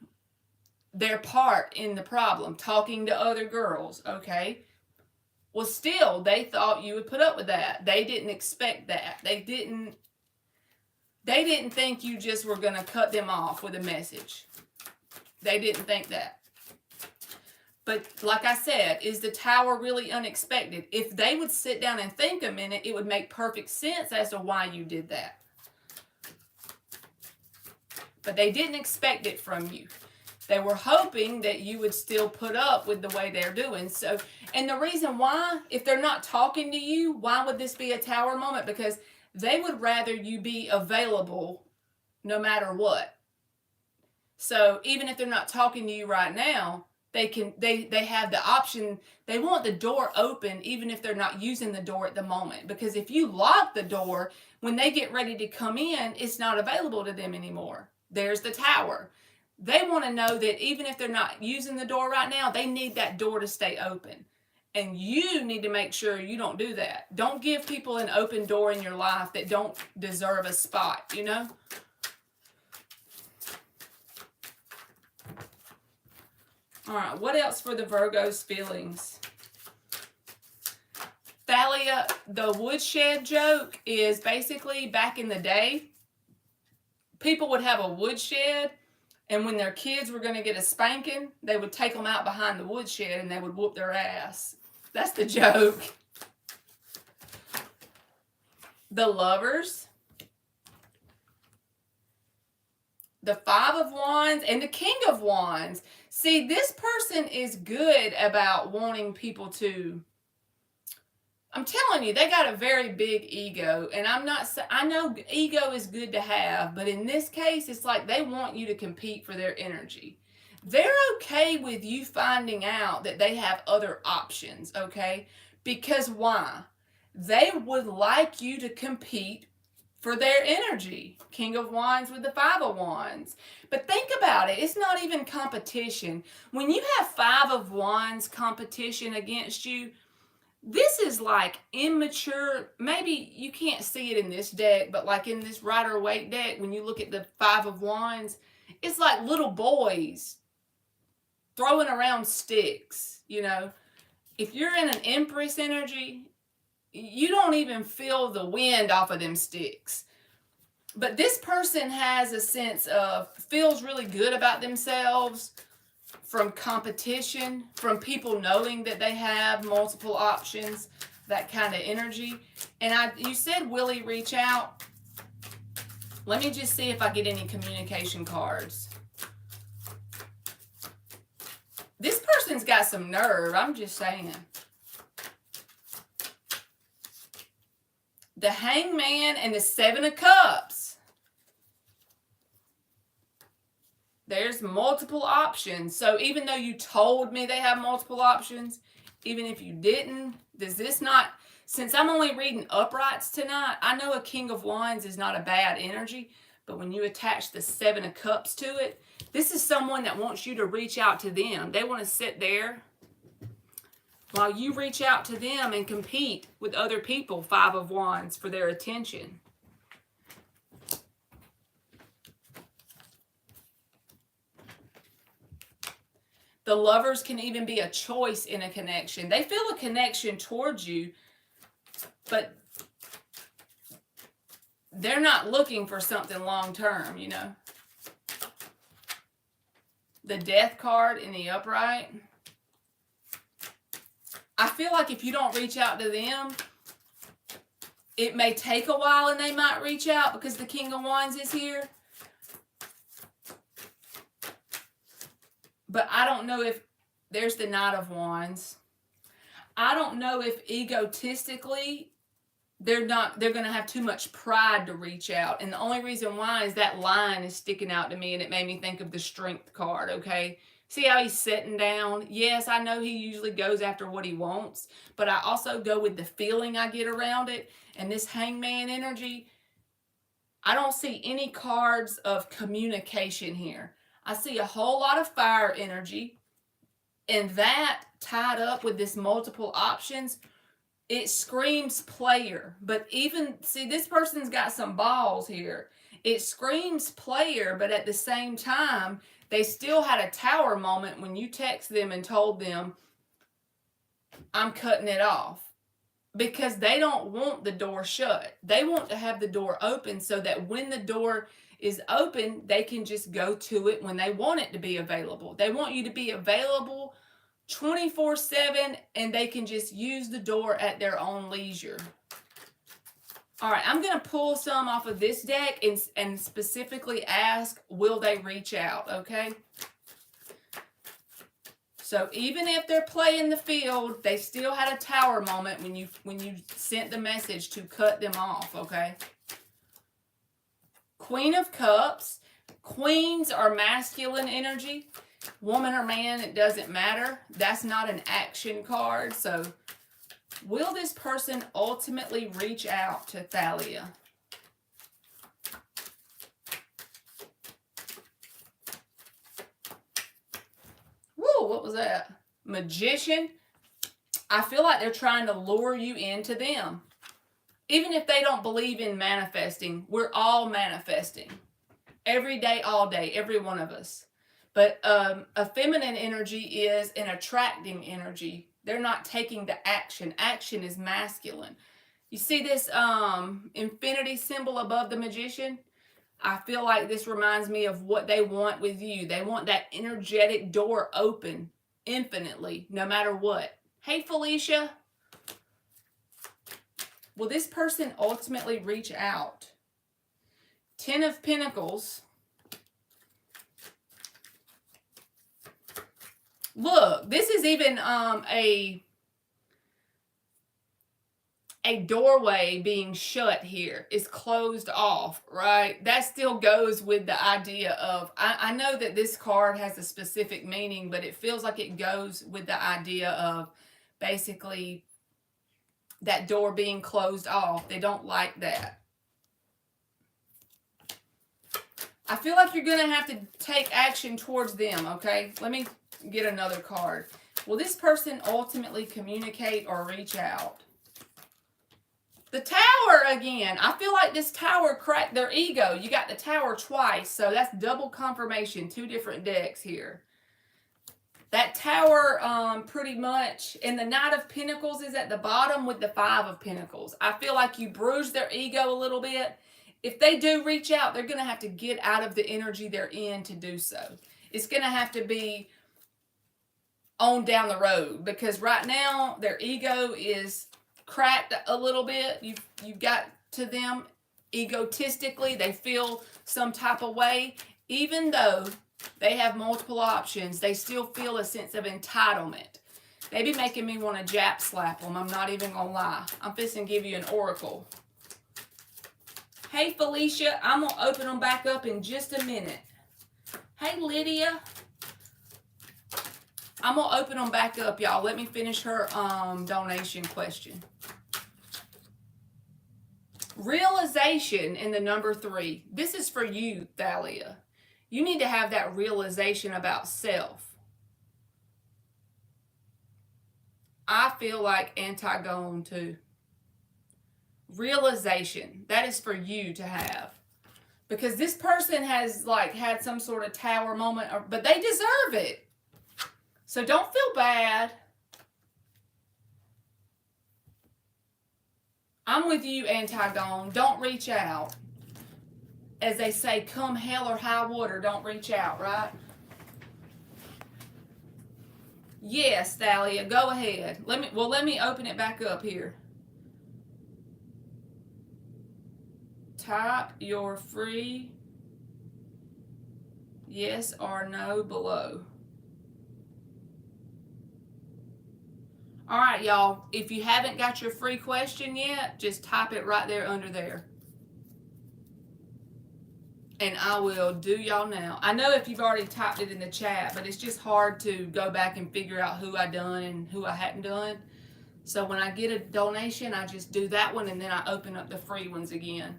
A: their part in the problem, talking to other girls, okay? Well, still, they thought you would put up with that. They didn't expect that. They didn't think you just were going to cut them off with a message. They didn't think that. But like I said, is the Tower really unexpected? If they would sit down and think a minute, it would make perfect sense as to why you did that. But they didn't expect it from you. They were hoping that you would still put up with the way they're doing. So, and the reason why, if they're not talking to you, why would this be a Tower moment? Because they would rather you be available no matter what. So even if they're not talking to you right now, they have the option. They want the door open even if they're not using the door at the moment. Because if you lock the door, when they get ready to come in, it's not available to them anymore. There's the Tower. They want to know that even if they're not using the door right now, they need that door to stay open. And you need to make sure you don't do that. Don't give people an open door in your life that don't deserve a spot, you know? All right, what else for the Virgo's feelings? Thalia, the woodshed joke is basically back in the day, people would have a woodshed, and when their kids were going to get a spanking, they would take them out behind the woodshed and they would whoop their ass. That's the joke. The Lovers, the Five of Wands, and the King of Wands. See, this person is good about wanting people to, I'm telling you, they got a very big ego, and I know ego is good to have, but in this case, it's like they want you to compete for their energy. They're okay with you finding out that they have other options, okay? Because why? They would like you to compete for their energy. King of Wands with the Five of Wands. But think about it. It's not even competition. When you have Five of Wands competition against you, this is like immature. Maybe you can't see it in this deck, but like in this Rider-Waite deck, when you look at the Five of Wands, it's like little boys throwing around sticks, you know. If you're in an Empress energy, you don't even feel the wind off of them sticks. But this person has a sense of, feels really good about themselves from competition, from people knowing that they have multiple options, that kind of energy. And you said, will he reach out? Let me just see if I get any communication cards. This person's got some nerve, I'm just saying. The Hangman and the Seven of Cups. There's multiple options. So even though you told me they have multiple options, even if you didn't, does this not, since I'm only reading uprights tonight, I know a King of Wands is not a bad energy, but when you attach the Seven of Cups to it, this is someone that wants you to reach out to them. They want to sit there while you reach out to them and compete with other people, Five of Wands, for their attention. The Lovers can even be a choice in a connection. They feel a connection towards you, but they're not looking for something long term, you know. The Death card in the upright. I feel like if you don't reach out to them, it may take a while and they might reach out because the King of Wands is here. But I don't know if, there's the Knight of Wands. I don't know if egotistically they're going to have too much pride to reach out. And the only reason why is that line is sticking out to me, and it made me think of the Strength card, okay? See how he's sitting down? Yes, I know he usually goes after what he wants, but I also go with the feeling I get around it. And this Hangman energy, I don't see any cards of communication here. I see a whole lot of fire energy, and that tied up with this multiple options, it screams player. But even, see, this person's got some balls here. It screams player, but at the same time, they still had a tower moment when you text them and told them, I'm cutting it off. Because they don't want the door shut. They want to have the door open so that when the door is open, they can just go to it when they want it to be available. They want you to be available 24/7, and they can just use the door at their own leisure. All right, I'm going to pull some off of this deck and specifically ask, will they reach out, okay? So even if they're playing the field, they still had a tower moment when you sent the message to cut them off, okay? Queen of Cups. Queens are masculine energy. Woman or man, it doesn't matter. That's not an action card. So will this person ultimately reach out to Thalia? what was that? Magician. I feel like they're trying to lure you into them. Even if they don't believe in manifesting, we're all manifesting. Every day, all day, every one of us. But a feminine energy is an attracting energy. They're not taking the action. Action is masculine. You see this infinity symbol above the magician? I feel like this reminds me of what they want with you. They want that energetic door open infinitely, no matter what. Hey, Felicia. Will this person ultimately reach out? 10 of Pentacles. Look, this is even a doorway being shut here. Is closed off, right? That still goes with the idea of, I know that this card has a specific meaning, but it feels like it goes with the idea of basically that door being closed off. They don't like that. I feel like you're going to have to take action towards them, okay? Let me get another card. Will this person ultimately communicate or reach out? The Tower again. I feel like this Tower cracked their ego. You got the Tower twice, so that's double confirmation. 2 different decks here. That Tower pretty much, and the Knight of Pentacles is at the bottom with the 5 of Pentacles. I feel like you bruised their ego a little bit. If they do reach out, they're going to have to get out of the energy they're in to do so. It's going to have to be on down the road, because right now their ego is cracked a little bit. You've got to them egotistically. They feel some type of way. Even though they have multiple options, they still feel a sense of entitlement. They be making me want to jap slap them. I'm not even going to lie. I'm fixing to give you an oracle. Hey, Felicia, I'm going to open them back up in just a minute. Hey, Lydia. I'm going to open them back up, y'all. Let me finish her donation question. Realization in the number 3. This is for you, Thalia. You need to have that realization about self. I feel like Antigone too. Realization. That is for you to have. Because this person has like had some sort of Tower moment, but they deserve it. So don't feel bad. I'm with you, Antigone. Don't reach out. As they say, come hell or high water, don't reach out, right? Yes, Thalia, go ahead. Let me open it back up here. Type your free yes or no below. All right, y'all. If you haven't got your free question yet, just type it right there under there. And I will do y'all now. I know if you've already typed it in the chat, but it's just hard to go back and figure out who I done and who I hadn't done. So when I get a donation, I just do that one and then I open up the free ones again.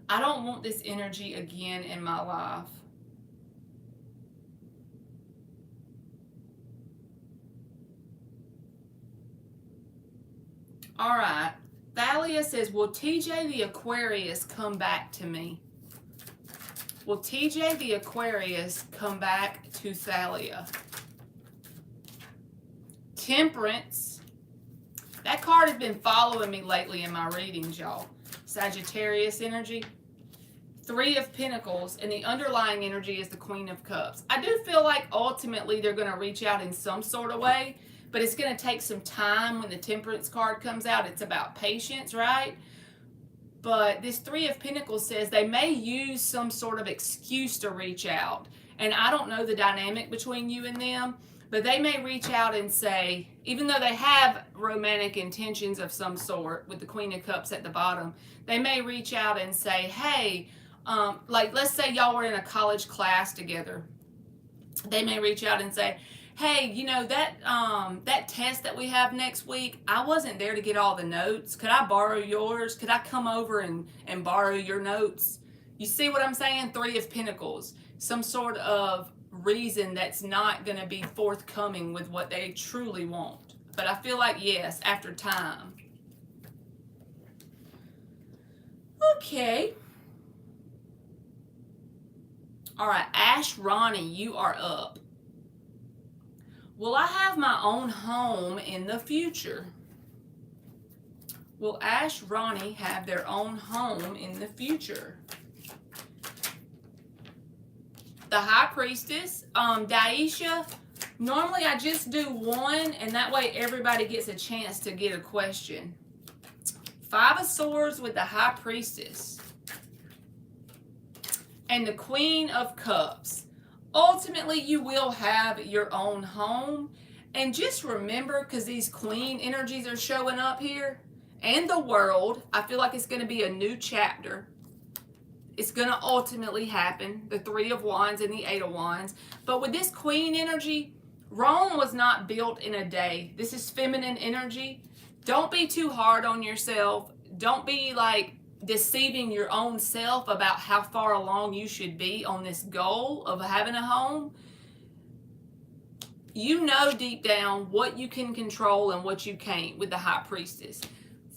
A: I don't want this energy again in my life. All right. Thalia says, will TJ the Aquarius come back to me? Will TJ the Aquarius come back to Thalia? Temperance. That card has been following me lately in my readings, y'all. Sagittarius energy. 3 of Pentacles, and the underlying energy is the Queen of Cups. I do feel like ultimately they're going to reach out in some sort of way, but it's going to take some time when the Temperance card comes out. It's about patience, right? But this 3 of Pentacles says they may use some sort of excuse to reach out. And I don't know the dynamic between you and them, but they may reach out and say, even though they have romantic intentions of some sort with the Queen of Cups at the bottom, they may reach out and say, hey, like let's say y'all were in a college class together. They may reach out and say, hey, you know, that test that we have next week, I wasn't there to get all the notes. Could I borrow yours? Could I come over and borrow your notes? You see what I'm saying? Three of Pentacles. Some sort of reason that's not going to be forthcoming with what they truly want. But I feel like, yes, after time. Okay. All right, Ash Ronnie, you are up. Will I have my own home in the future? Will Ash Ronnie have their own home in the future? The High Priestess, Daisha, normally I just do one, and that way everybody gets a chance to get a question. Five of Swords with the High Priestess. And the Queen of Cups. Ultimately, you will have your own home. And just remember, because these Queen energies are showing up here, and the World, I feel like it's going to be a new chapter. It's going to ultimately happen. The Three of Wands and the Eight of Wands. But with this Queen energy, Rome was not built in a day. This is feminine energy. Don't be too hard on yourself. Don't be like deceiving your own self about how far along you should be on this goal of having a home. You know deep down what you can control and what you can't with the High Priestess.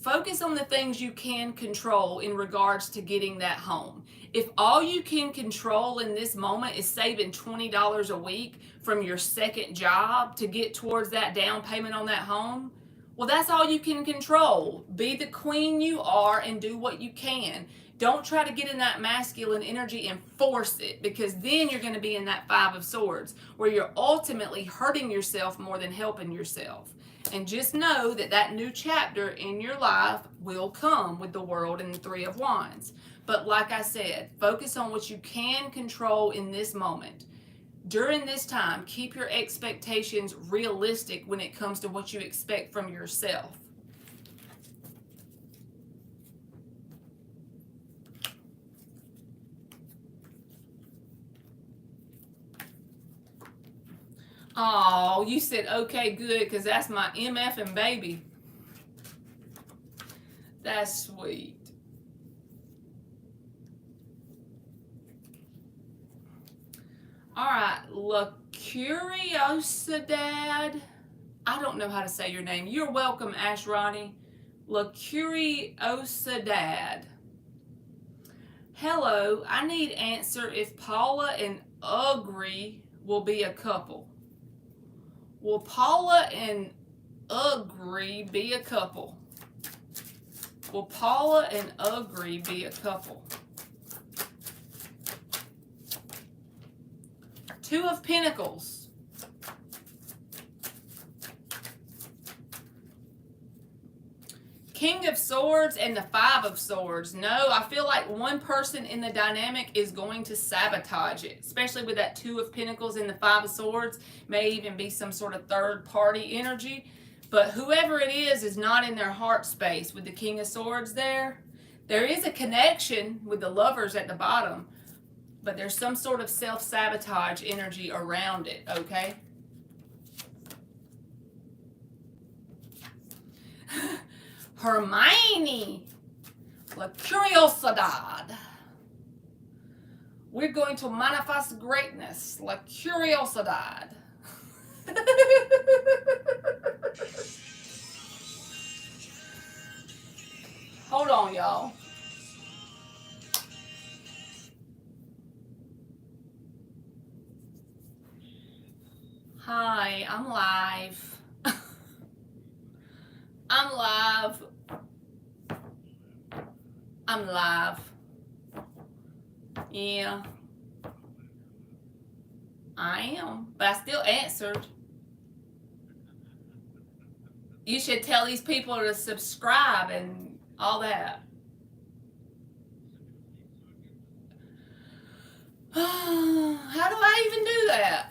A: Focus on the things you can control in regards to getting that home. If all you can control in this moment is saving $20 a week from your second job to get towards that down payment on that home, well, that's all you can control. Be the queen you are and do what you can. Don't try to get in that masculine energy and force it, because then you're going to be in that Five of Swords where you're ultimately hurting yourself more than helping yourself. And just know that that new chapter in your life will come with the World and the Three of Wands. But like I said, focus on what you can control in this moment. During this time, keep your expectations realistic when it comes to what you expect from yourself. Oh, you said okay, good, because that's my MF and baby. That's sweet. All right, LaCuriosidad. I don't know how to say your name. You're welcome, Ash Ronnie. LaCuriosidad. Hello, I need answer if Paula and Ugri will be a couple. Will Paula and Ugri be a couple? Will Paula and Ugri be a couple? Two of Pentacles. King of Swords and the Five of Swords. No, I feel like one person in the dynamic is going to sabotage it, especially with that Two of Pentacles and the Five of Swords. May even be some sort of third party energy. But whoever it is not in their heart space with the King of Swords there. There is a connection with the Lovers at the bottom, but there's some sort of self-sabotage energy around it, okay? Hermione, La Curiosidad. We're going to manifest greatness, La Curiosidad. Hold on, y'all. Hi, I'm live. I'm live. I'm live. Yeah. I am. But I still answered. You should tell these people to subscribe and all that. How do I even do that?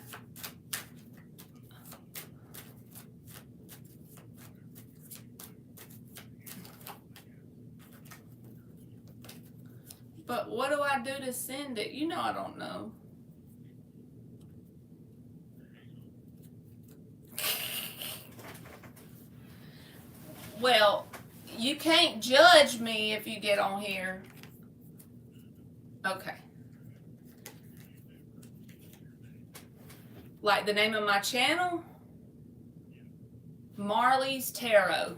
A: But what do I do to send it? You know I don't know. Well, you can't judge me if you get on here. Okay. Like the name of my channel? Marley's Tarot.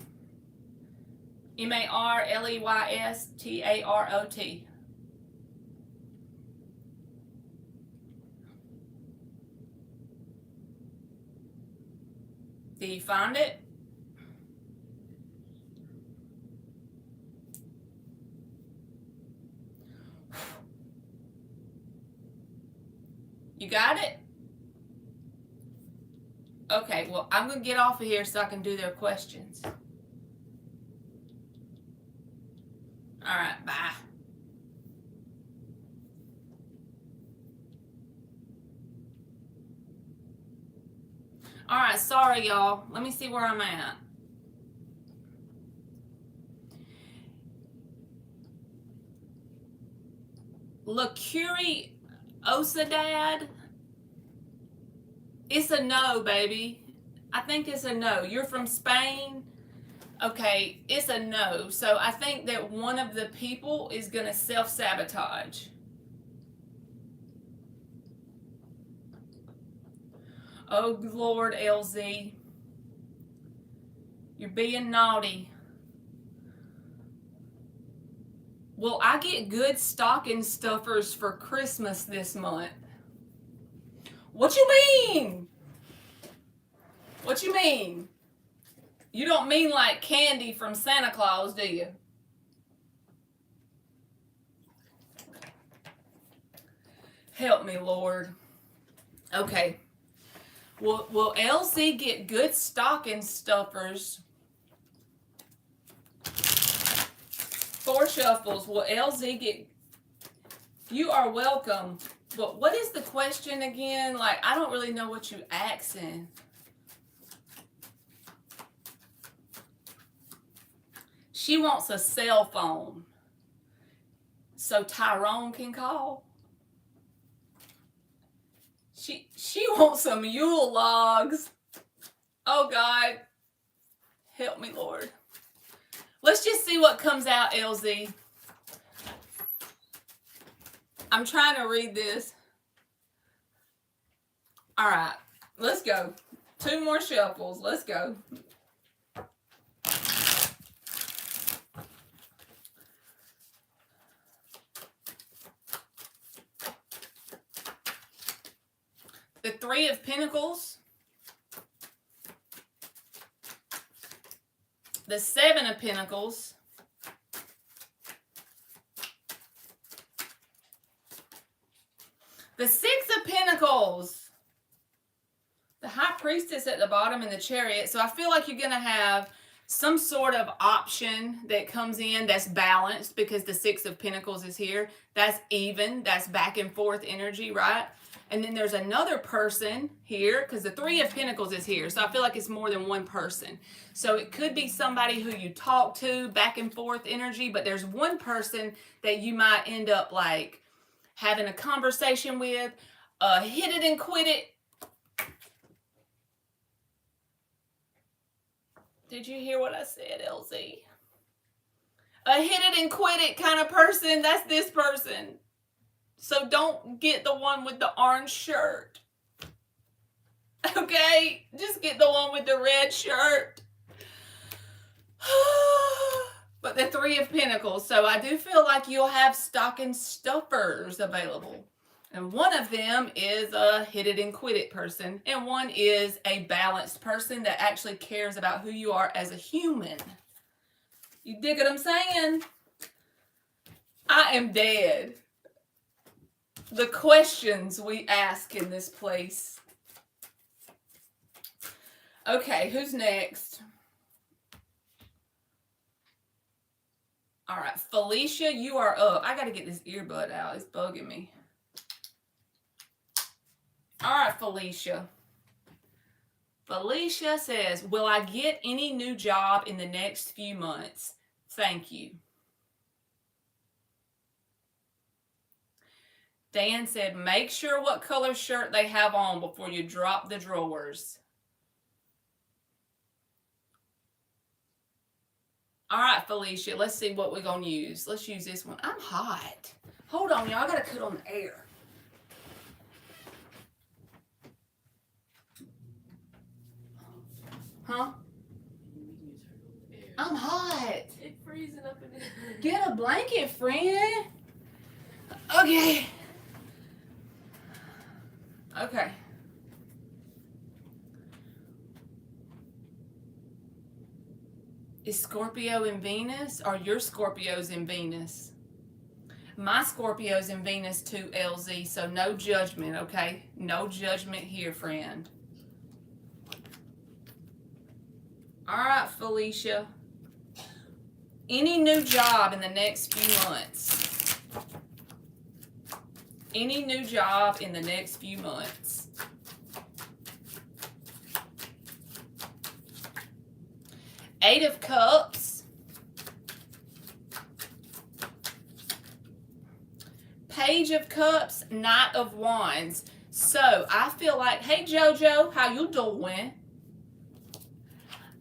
A: MARLEYSTAROT. Did you find it? You got it? Okay, well, I'm going to get off of here so I can do their questions. Alright, bye. Alright, sorry y'all. Let me see where I'm at. Lakuri Osadad. It's a no, baby. I think it's a no. You're from Spain? Okay, it's a no. So I think that one of the people is going to self-sabotage. Oh, Lord, LZ. You're being naughty. Well, I get good stocking stuffers for Christmas this month. What you mean? What you mean? You don't mean like candy from Santa Claus, do you? Help me, Lord. Okay. Will LZ get good stocking stuffers? 4 shuffles. Will LZ get... You are welcome. But what is the question again? Like, I don't really know what you asking. She wants a cell phone so Tyrone can call. She wants some Yule logs. Oh God, help me, Lord. Let's just see what comes out, LZ. I'm trying to read this. All right, let's go. 2 more shuffles. Let's go. The 3 of Pentacles. The 7 of Pentacles. The 6 of Pentacles. The High Priestess at the bottom and the Chariot. So I feel like you're going to have some sort of option that comes in that's balanced because the 6 of Pentacles is here. That's even. That's back and forth energy, right? And then there's another person here because the 3 of Pentacles is here. So I feel like it's more than one person. So it could be somebody who you talk to, back and forth energy, but there's one person that you might end up like having a conversation with, hit it and quit it. Did you hear what I said, LZ? A hit it and quit it kind of person, that's this person. So don't get the one with the orange shirt. Okay? Just get the one with the red shirt. But the 3 of Pentacles. So I do feel like you'll have stocking stuffers available. And one of them is a hit it and quit it person. And one is a balanced person that actually cares about who you are as a human. You dig what I'm saying? I am dead. The questions we ask in this place. Okay, who's next? All right, Felicia, you are up. I got to get this earbud out. It's bugging me. All right, Felicia. Felicia says, will I get any new job in the next few months? Thank you. Dan said, make sure what color shirt they have on before you drop the drawers. All right, Felicia, let's see what we're going to use. Let's use this one. I'm hot. Hold on, y'all. I gotta cut on the air. Huh? I'm hot.
B: It's freezing up in there.
A: Get a blanket, friend. Okay. Okay. Is Scorpio in Venus, or your Scorpio's in Venus? My Scorpio's in Venus too, LZ, so no judgment, okay? No judgment here, friend. All right, Felicia. Any new job in the next few months? Any new job in the next few months? Eight of Cups. Page of Cups, Knight of Wands. So I feel like, hey JoJo, how you doing?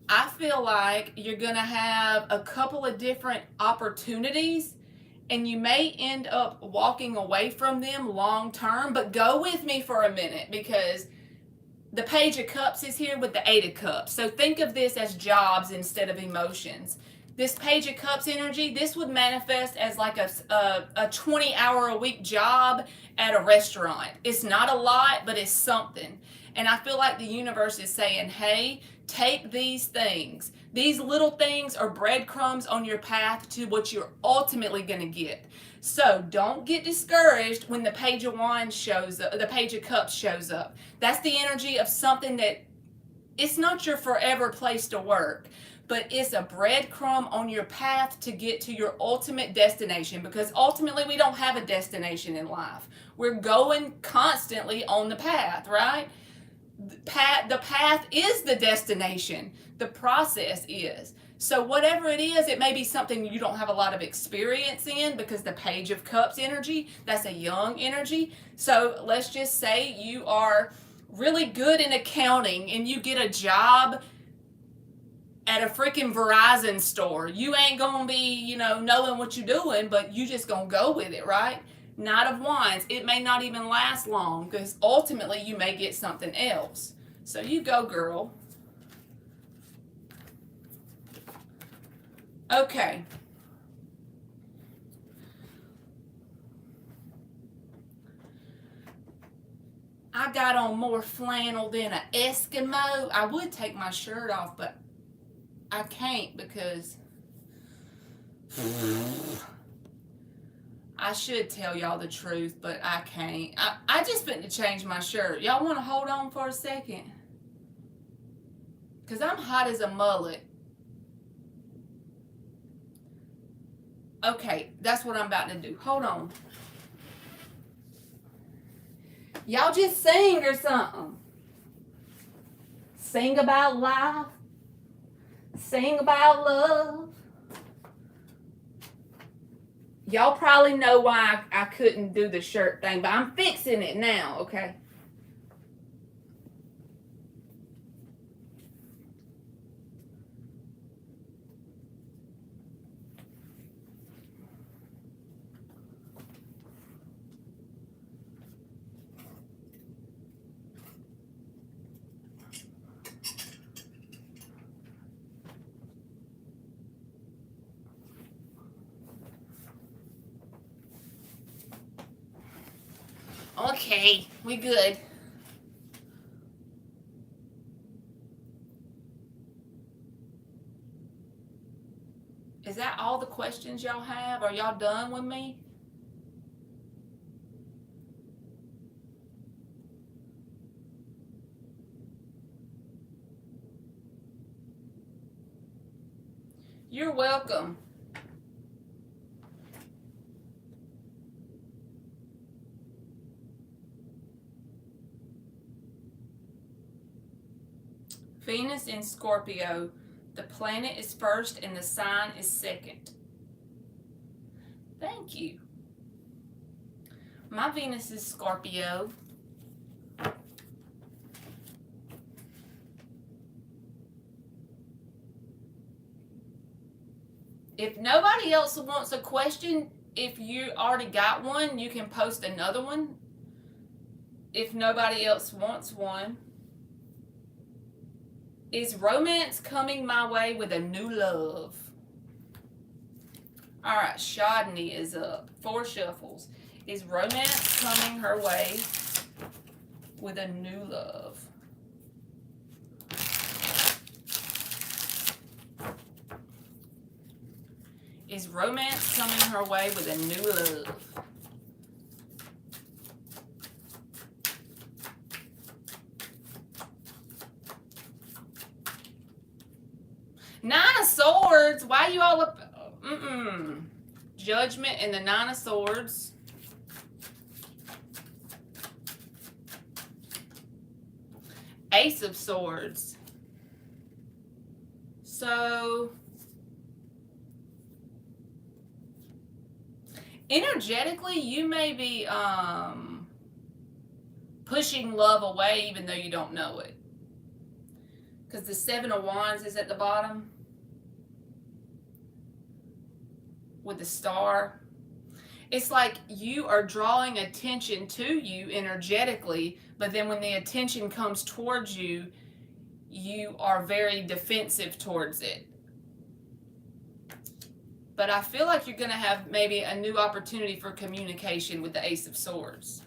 A: I feel like you're gonna have a couple of different opportunities and you may end up walking away from them long term, but go with me for a minute because the Page of Cups is here with the Eight of Cups. So think of this as jobs instead of emotions. This Page of Cups energy, this would manifest as like a 20-hour-a-week job at a restaurant. It's not a lot, but it's something. And I feel like the universe is saying, hey, take these things. These little things are breadcrumbs on your path to what you're ultimately going to get. So don't get discouraged when the Page of Wands shows up, the Page of Cups shows up. That's the energy of something that it's not your forever place to work, but it's a breadcrumb on your path to get to your ultimate destination, because ultimately we don't have a destination in life. We're going constantly on the path, right? The path is the destination. The process is. So whatever it is, it may be something you don't have a lot of experience in, because the Page of Cups energy, that's a young energy. So let's just say you are really good in accounting and you get a job at a freaking Verizon store. You ain't gonna be, knowing what you're doing, but you just gonna go with it, right? Knight of Wands, it may not even last long because ultimately you may get something else. So you go, girl. Okay. I got on more flannel than an Eskimo. I would take my shirt off, but I can't because I should tell y'all the truth, but I can't. I just been to change my shirt. Y'all want to hold on for a second? Because I'm hot as a mullet. Okay, that's what I'm about to do. Hold on. Y'all just sing or something. Sing about life. Sing about love. Y'all probably know why I couldn't do the shirt thing, but I'm fixing it now, okay? Okay, we good. Is that all the questions y'all have? Are y'all done with me? You're welcome. Venus in Scorpio. The planet is first and the sign is second. Thank you. My Venus is Scorpio. If nobody else wants a question, if you already got one, you can post another one if nobody else wants one. Is romance coming my way with a new love? All right, Shodney is up. 4 shuffles. Is romance coming her way with a new love? Is romance coming her way with a new love? Nine of Swords. Why you all up? Judgment and the 9 of Swords. Ace of Swords. So energetically, you may be pushing love away even though you don't know it. Because the 7 of Wands is at the bottom with the star. It's like you are drawing attention to you energetically, but then when the attention comes towards you, you are very defensive towards it. But I feel like you're going to have maybe a new opportunity for communication with the Ace of Swords.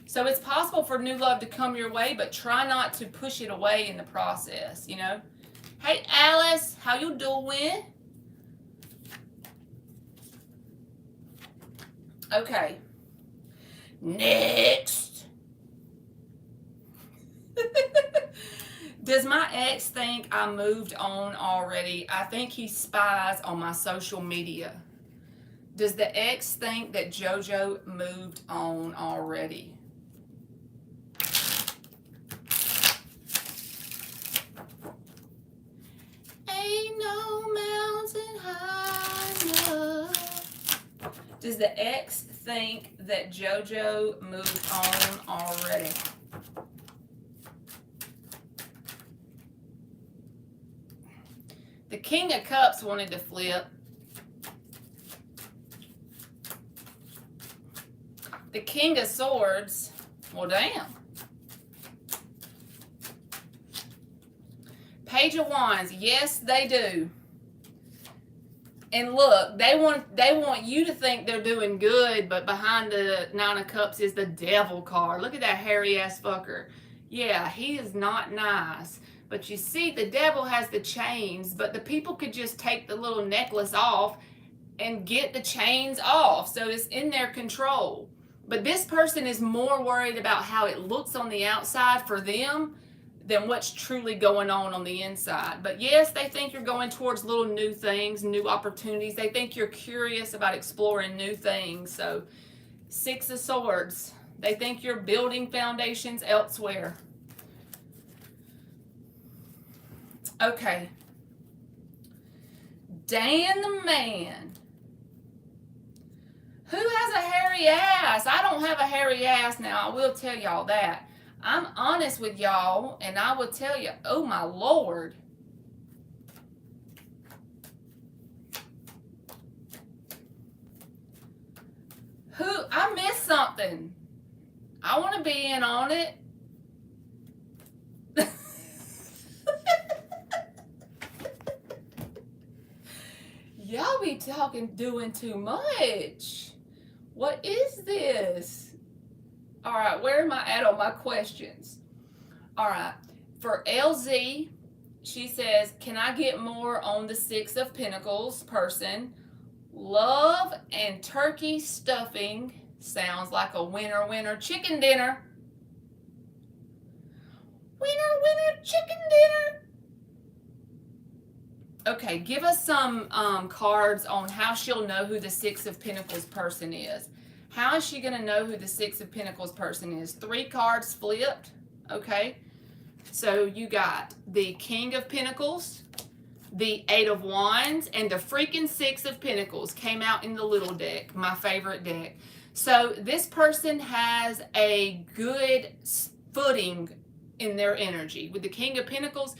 A: So it's possible for new love to come your way, but try not to push it away in the process, you know? Hey, Alice, how you doing? Okay. Next. Does my ex think I moved on already? I think he spies on my social media. Does the ex think that JoJo moved on already? Ain't no mountain high enough. Does the ex think that JoJo moved on already? The King of Cups wanted to flip. The King of Swords, well, damn. Page of Wands, yes, they do. And look, they want you to think they're doing good, but behind the 9 of Cups is the Devil card. Look at that hairy ass fucker. Yeah, he is not nice. But you see, the Devil has the chains, but the people could just take the little necklace off and get the chains off. So it's in their control. But this person is more worried about how it looks on the outside for them than what's truly going on the inside. But yes, they think you're going towards little new things, new opportunities. They think you're curious about exploring new things. So 6 of Swords, they think you're building foundations elsewhere. Okay. Dan the Man. Who has a hairy ass? I don't have a hairy ass now. I will tell y'all that. I'm honest with y'all, and I will tell you, oh my Lord. I missed something. I want to be in on it. Y'all be doing too much. What is this? All right, where am I at on my questions? All right, for LZ, she says, can I get more on the 6 of Pentacles person? Love and turkey stuffing sounds like a winner chicken dinner. Winner chicken dinner. Okay, give us some cards on how she'll know who the 6 of Pentacles person is. How is she going to know who the 6 of Pentacles person is? 3 cards flipped. Okay. So you got the King of Pentacles, the 8 of Wands, and the freaking 6 of Pentacles came out in the little deck, my favorite deck. So this person has a good footing in their energy. With the King of Pentacles,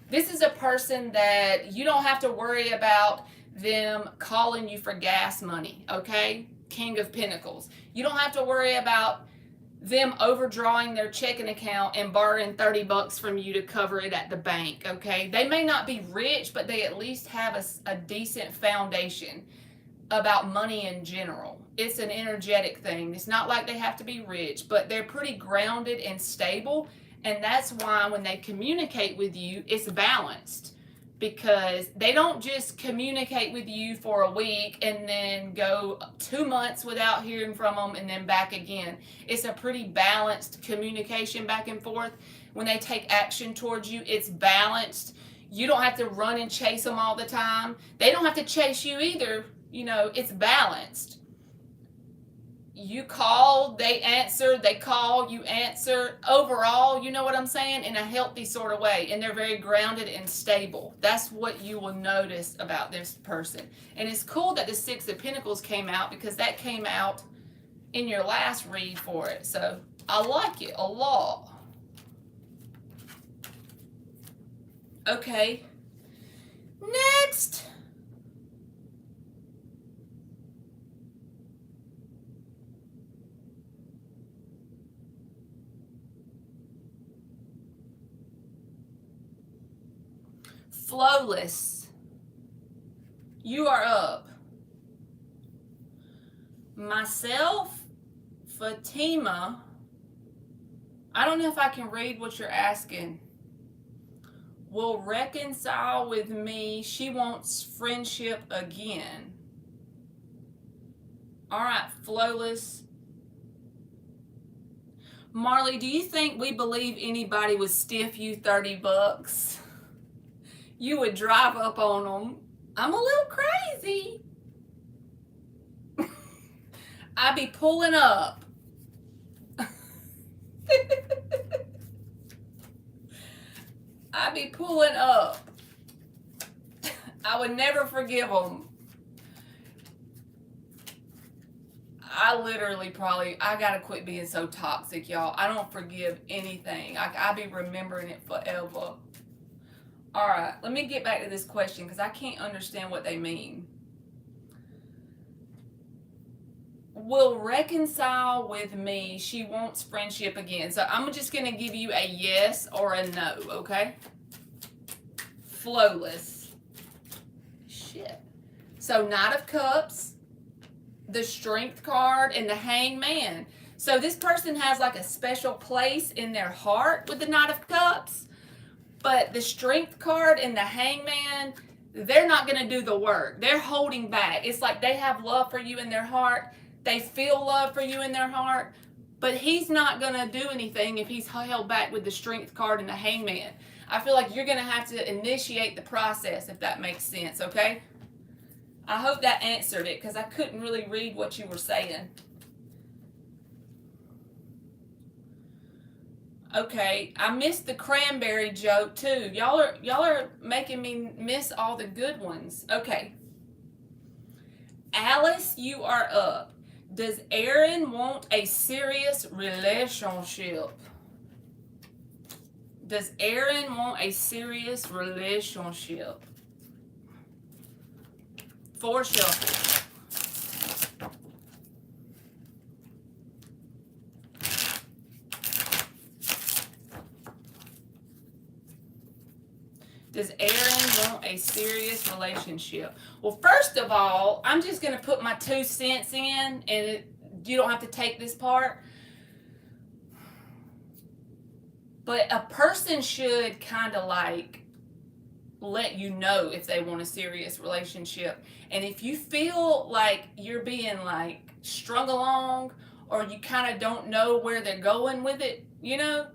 A: this is a person that you don't have to worry about them calling you for gas money, okay? King of Pentacles. You don't have to worry about them overdrawing their checking account and borrowing $30 from you to cover it at the bank, okay? They may not be rich, but they at least have a decent foundation about money in general. It's an energetic thing. It's not like they have to be rich, but they're pretty grounded and stable, and that's why when they communicate with you, it's balanced. Because they don't just communicate with you for a week and then go 2 months without hearing from them and then back again. It's a pretty balanced communication back and forth. When they take action towards you, it's balanced. You don't have to run and chase them all the time. They don't have to chase you either. You know, it's balanced. You call, they answer, they call, you answer. Overall, you know what I'm saying? In a healthy sort of way. And they're very grounded and stable. That's what you will notice about this person. And it's cool that the Six of Pentacles came out because that came out in your last read for it. So I like it a lot. Okay. Next. Flawless. You are up. Myself, Fatima. I don't know if I can read what you're asking. Will reconcile with me. She wants friendship again. All right, Flawless. Marley, do you think we believe anybody would stiff you $30? You would drive up on them. I'm a little crazy. I'd be pulling up. I'd be pulling up. I would never forgive them. I literally I gotta quit being so toxic, y'all. I don't forgive anything. I be remembering it forever. All right, let me get back to this question because I can't understand what they mean. Will reconcile with me. She wants friendship again. So I'm just going to give you a yes or a no, okay? Flawless. Shit. So Knight of Cups, the Strength card, and the Hangman. So this person has like a special place in their heart with the Knight of Cups. But the Strength card and the Hangman, they're not going to do the work. They're holding back. It's like they have love for you in their heart. They feel love for you in their heart. But he's not going to do anything if he's held back with the Strength card and the Hangman. I feel like you're going to have to initiate the process, if that makes sense, okay? I hope that answered it because I couldn't really read what you were saying. Okay, I missed the cranberry joke too. Y'all are making me miss all the good ones. Okay. Alice, you are up. Does Aaron want a serious relationship? Does Aaron want a serious relationship? For shuffle. Does Aaron want a serious relationship? Well, first of all, I'm just going to put my 2 cents in, and you don't have to take this part. But a person should kind of like let you know if they want a serious relationship. And if you feel like you're being like strung along, or you kind of don't know where they're going with it, you know,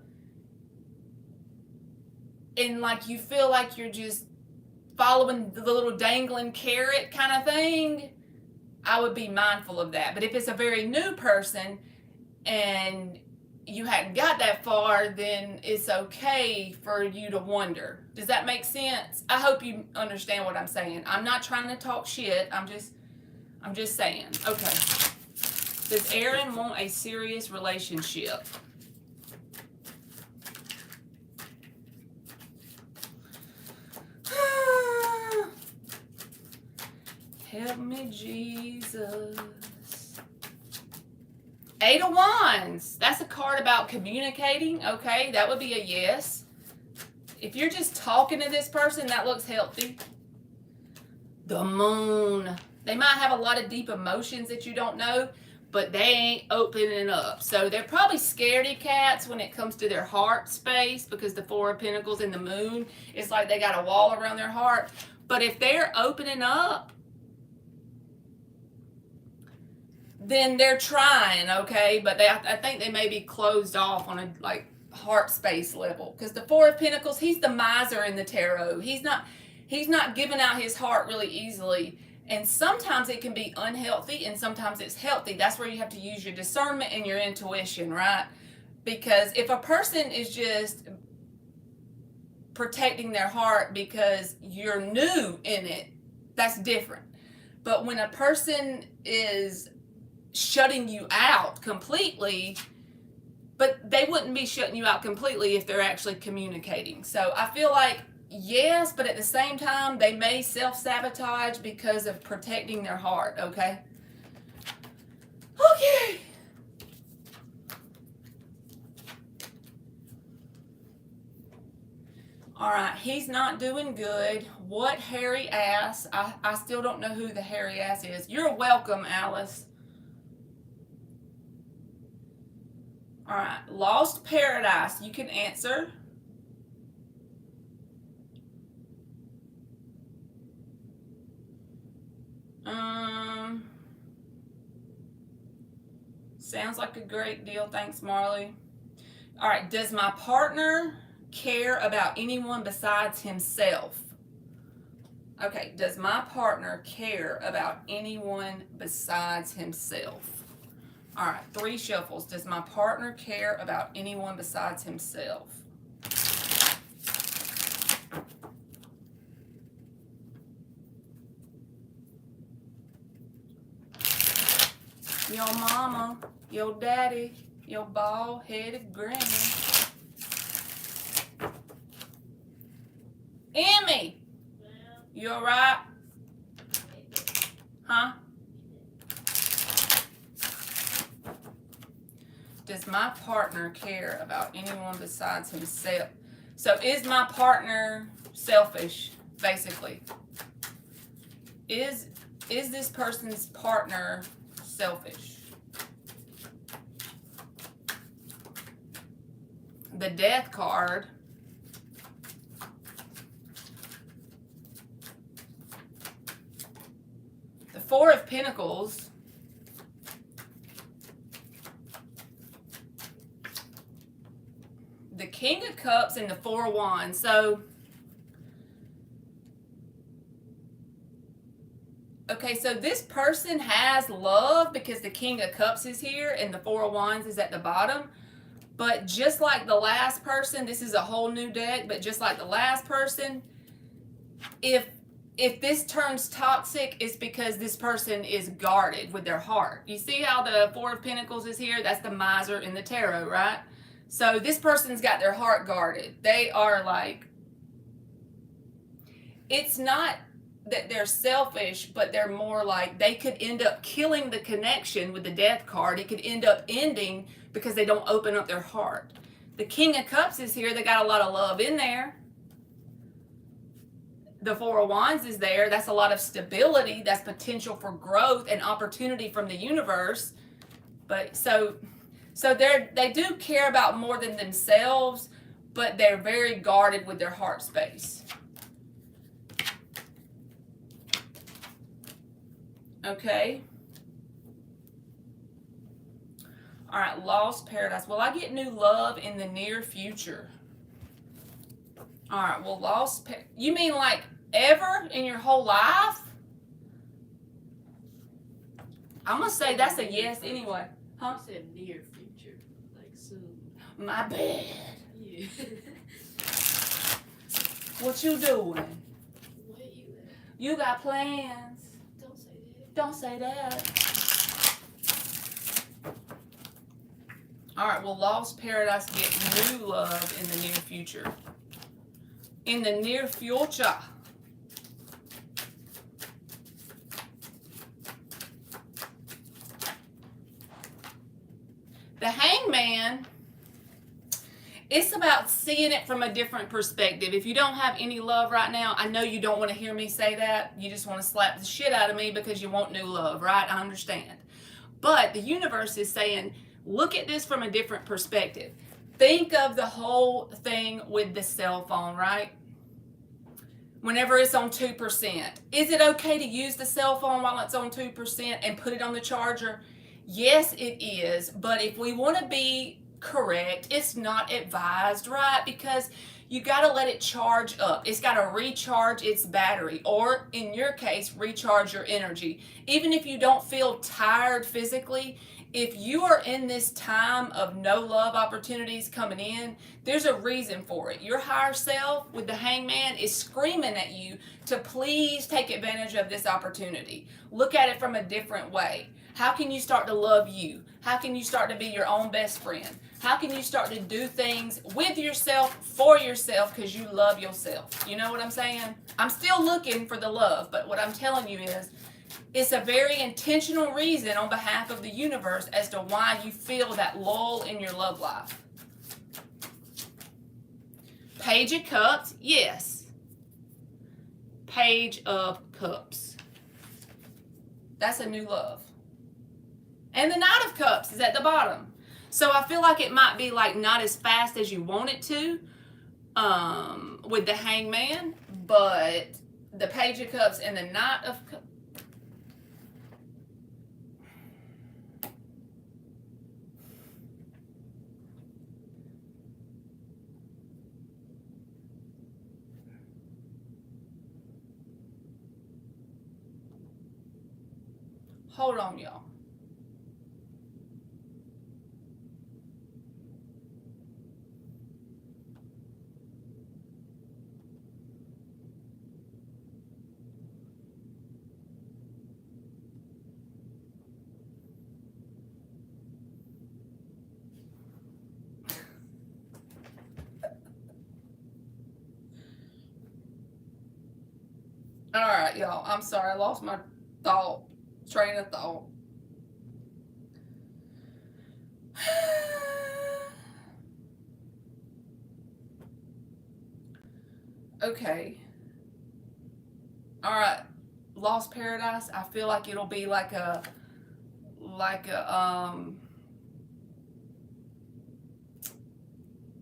A: and like you feel like you're just following the little dangling carrot kind of thing, I would be mindful of that. But if it's a very new person and you hadn't got that far, then it's okay for you to wonder. Does that make sense? I hope you understand what I'm saying. I'm not trying to talk shit. I'm just saying. Okay. Does Aaron want a serious relationship? Help me, Jesus. 8 of Wands. That's a card about communicating. Okay, that would be a yes. If you're just talking to this person, that looks healthy. The Moon. They might have a lot of deep emotions that you don't know, but they ain't opening up. So they're probably scaredy cats when it comes to their heart space, because the Four of Pentacles and the Moon, it's like they got a wall around their heart. But if they're opening up, then they're trying, okay? But I think they may be closed off on a like heart space level, because the Four of Pentacles, he's the miser in the tarot. He's not giving out his heart really easily. And sometimes it can be unhealthy and sometimes it's healthy. That's where you have to use your discernment and your intuition, right? Because if a person is just protecting their heart because you're new in it, that's different. But when a person is shutting you out completely, but they wouldn't be shutting you out completely if they're actually communicating. So I feel like yes, but at the same time, they may self-sabotage because of protecting their heart, okay? Okay. All right, he's not doing good. What hairy ass? I still don't know who the hairy ass is. You're welcome, Alice. All right, Lost Paradise. You can answer. Sounds like a great deal. Thanks, Marley. All right, does my partner care about anyone besides himself? Okay, does my partner care about anyone besides himself? All right, 3 shuffles. Does my partner care about anyone besides himself? Your mama, your daddy, your bald-headed granny. Emmy, you alright? Huh? Does my partner care about anyone besides himself? So is my partner selfish, basically? Is this person's partner selfish? The Death card. The Four of Pentacles. The King of Cups and the Four of Wands. So, okay, so this person has love because the King of Cups is here and the Four of Wands is at the bottom. But just like the last person, this is a whole new deck, but just like the last person, if this turns toxic, it's because this person is guarded with their heart. You see how the Four of Pentacles is here? That's the miser in the tarot, right? So this person's got their heart guarded. They are like, it's not that they're selfish, but they're more like they could end up killing the connection with the Death card. It could end up ending because they don't open up their heart. The King of Cups is here. They got a lot of love in there. The Four of Wands is there. That's a lot of stability. That's potential for growth and opportunity from the universe. But so they do care about more than themselves, but they're very guarded with their heart space. Okay. All right, Lost Paradise. Will I get new love in the near future? All right, well, you mean like ever in your whole life? I'm going to say that's a yes anyway. Huh?
B: You said near future, like soon.
A: My bad.
B: Yeah.
A: What you doing?
B: Where you at?
A: You got plans.
B: Don't say that.
A: Don't say that. All right, well, Lost Paradise get new love in the near future. In the near future. Hangman, it's about seeing it from a different perspective. If you don't have any love right now, I know you don't want to hear me say that. You just want to slap the shit out of me because you want new love, right? I understand. But the universe is saying, look at this from a different perspective. Think of the whole thing with the cell phone, right? Whenever it's on 2%, is it okay to use the cell phone while it's on 2% and put it on the charger? Yes, it is. But if we want to be correct, it's not advised, right? Because you got to let it charge up. It's got to recharge its battery, or in your case, recharge your energy. Even if you don't feel tired physically, if you are in this time of no love opportunities coming in, there's a reason for it. Your higher self with the Hangman is screaming at you to please take advantage of this opportunity. Look at it from a different way. How can you start to love you? How can you start to be your own best friend? How can you start to do things with yourself, for yourself, because you love yourself? You know what I'm saying? I'm still looking for the love, but what I'm telling you is, it's a very intentional reason on behalf of the universe as to why you feel that lull in your love life. Page of Cups, yes. Page of Cups. That's a new love. And the Knight of Cups is at the bottom. So I feel like it might be like not as fast as you want it to with the Hangman, but the Page of Cups and the Knight of Cups. Hold on, y'all. All right, y'all. I'm sorry. I lost my train of thought. Okay. All right. Lost Paradise. I feel like it'll be like a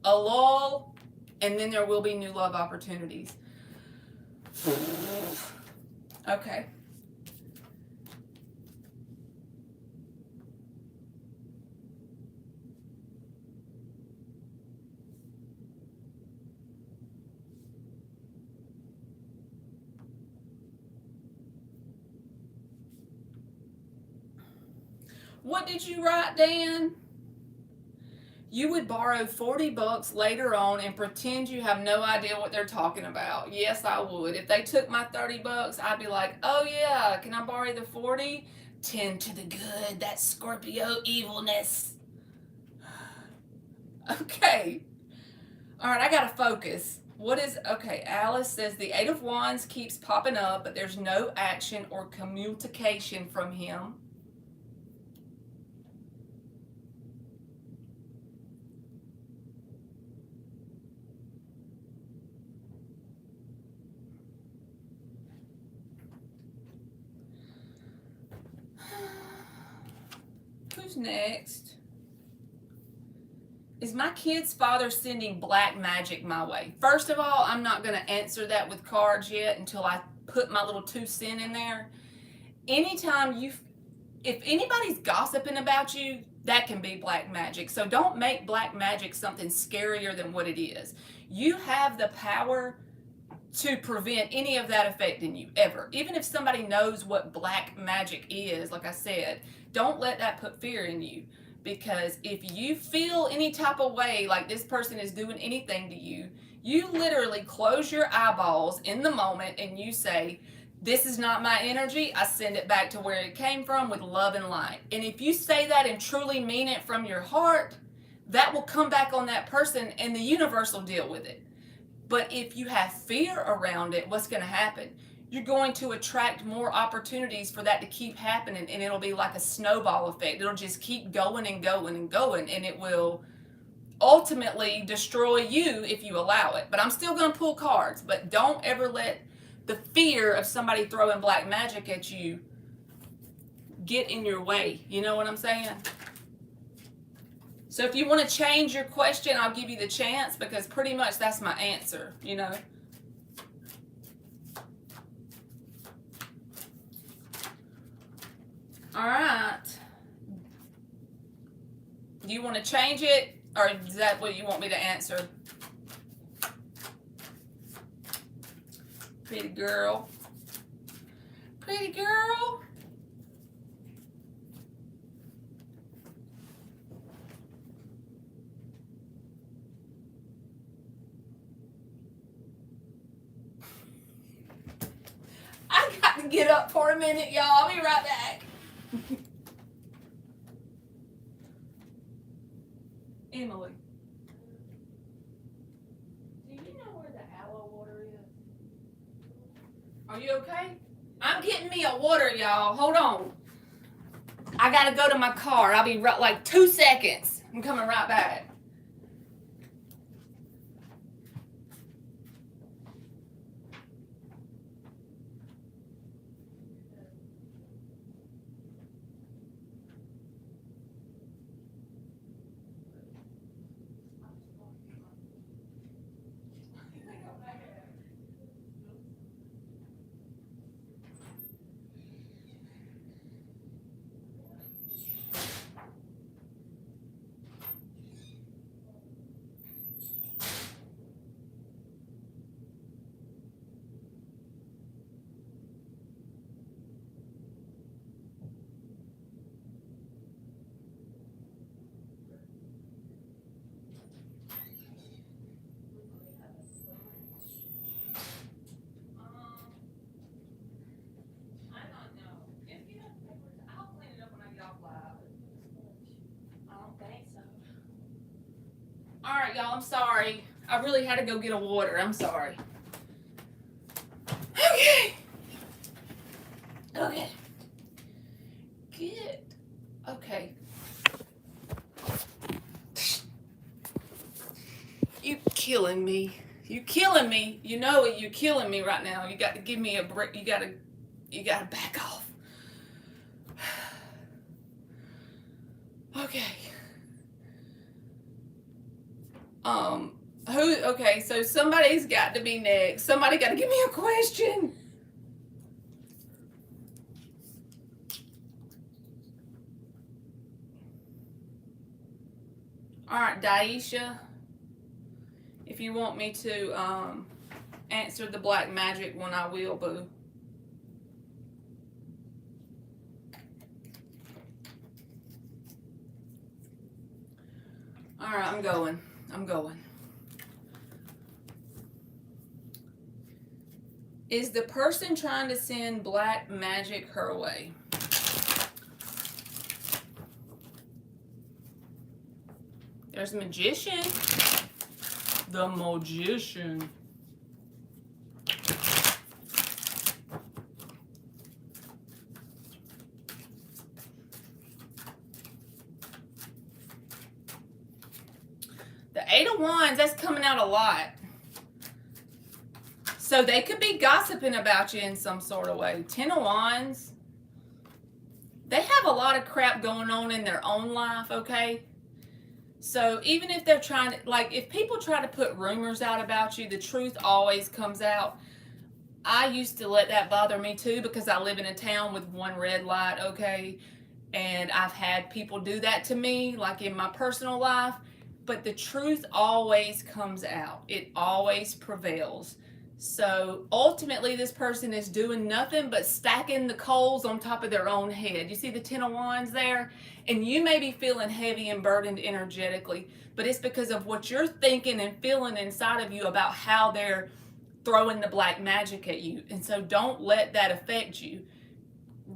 A: lull, and then there will be new love opportunities. Okay. What did you write, Dan? You would borrow $40 later on and pretend you have no idea what they're talking about. Yes, I would. If they took my $30, I'd be like, oh yeah, can I borrow the 40? Tend to the good, that Scorpio evilness. Okay. All right, I gotta focus. Okay, Alice says the Eight of Wands keeps popping up, but there's no action or communication from him. Who's next? Is my kid's father sending black magic my way? First of all, I'm not going to answer that with cards yet until I put my little 2 cents in there. Anytime if anybody's gossiping about you, that can be black magic. So don't make black magic something scarier than what it is. You have the power to prevent any of that affecting you, ever. Even if somebody knows what black magic is, like I said, don't let that put fear in you. Because if you feel any type of way like this person is doing anything to you, you literally close your eyeballs in the moment and you say, this is not my energy. I send it back to where it came from with love and light. And if you say that and truly mean it from your heart, that will come back on that person and the universe will deal with it. But if you have fear around it, what's going to happen? you're going to attract more opportunities for that to keep happening, and it'll be like a snowball effect. It'll just keep going and going and going, and it will ultimately destroy you if you allow it. But I'm still going to pull cards, but don't ever let the fear of somebody throwing black magic at you get in your way. You know what I'm saying? So if you want to change your question, I'll give you the chance, because pretty much that's my answer, you know. All right. Do you want to change it, or is that what you want me to answer? Pretty girl. Pretty girl. I got to get up for a minute, y'all. I'll be right back. Emily, do you know where the aloe water is? Are you okay? I'm getting me a water, y'all. Hold on. I gotta go to my car. I'll be right, like 2 seconds. I'm coming right back. All right, y'all, I'm sorry. I really had to go get a water. I'm sorry. Okay. Okay. Good. Okay. You killing me. You killing me. You know it. You're killing me right now. You got to give me a break. You got to back off. Okay. Okay, so somebody's got to be next. Somebody got to give me a question. All right, Daisha, if you want me to answer the black magic one, I will, boo. All right, I'm going. Is the person trying to send black magic her way? There's magician. The magician. The Eight of Wands, that's coming out a lot. So they could be gossiping about you in some sort of way. Ten of Wands, they have a lot of crap going on in their own life, okay? So even if they're trying to, like, if people try to put rumors out about you, the truth always comes out. I used to let that bother me too, because I live in a town with one red light, okay? And I've had people do that to me, like in my personal life. But the truth always comes out. It always prevails. So ultimately, this person is doing nothing but stacking the coals on top of their own head. You see the Ten of Wands there? And you may be feeling heavy and burdened energetically, but it's because of what you're thinking and feeling inside of you about how they're throwing the black magic at you. And so don't let that affect you.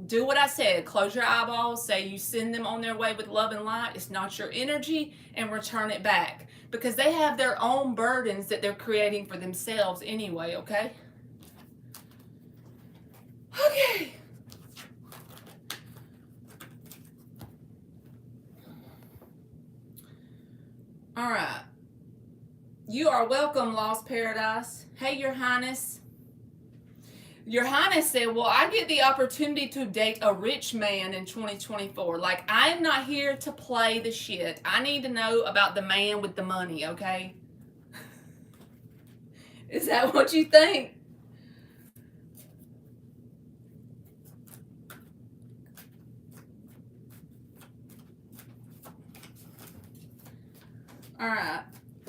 A: Do what I said. Close your eyeballs. Say you send them on their way with love and light. It's not your energy, and return it back. Because they have their own burdens that they're creating for themselves anyway, okay? Okay. All right. You are welcome, Lost Paradise. Hey, Your Highness. Your Highness said, well, I get the opportunity to date a rich man in 2024. Like, I am not here to play the shit. I need to know about the man with the money, okay? Is that what you think? All right.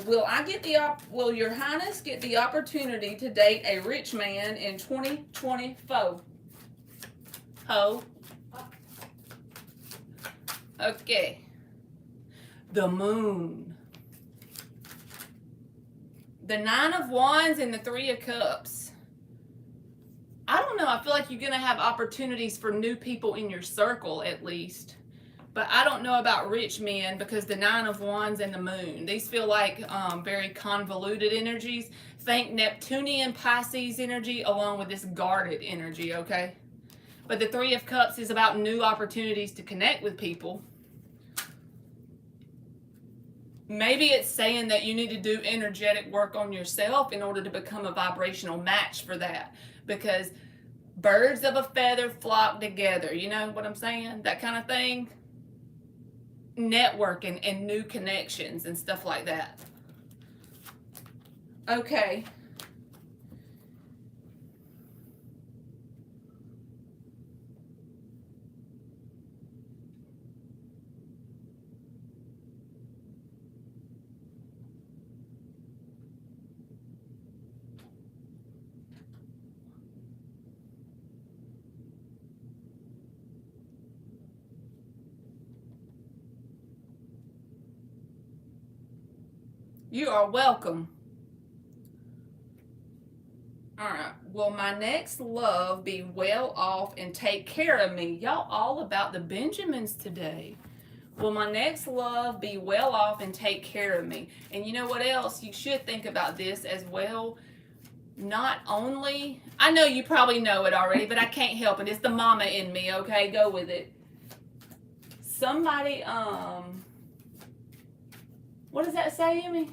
A: Will Your Highness get the opportunity to date a rich man in 2024? Ho. Okay. The Moon. The Nine of Wands and the Three of Cups. I don't know. I feel like you're going to have opportunities for new people in your circle, at least. But I don't know about rich men because the Nine of Wands and the Moon. These feel like very convoluted energies. Think Neptunian Pisces energy along with this guarded energy, okay? But the Three of Cups is about new opportunities to connect with people. Maybe it's saying that you need to do energetic work on yourself in order to become a vibrational match for that. Because birds of a feather flock together. You know what I'm saying? That kind of thing. Networking and new connections and stuff like that. Okay. You are welcome. All right. Will my next love be well off and take care of me? Y'all all about the Benjamins today. Will my next love be well off and take care of me? And you know what else? You should think about this as well. Not only, I know you probably know it already, but I can't help it. It's the mama in me, okay? Go with it. Somebody, what does that say, Emmy?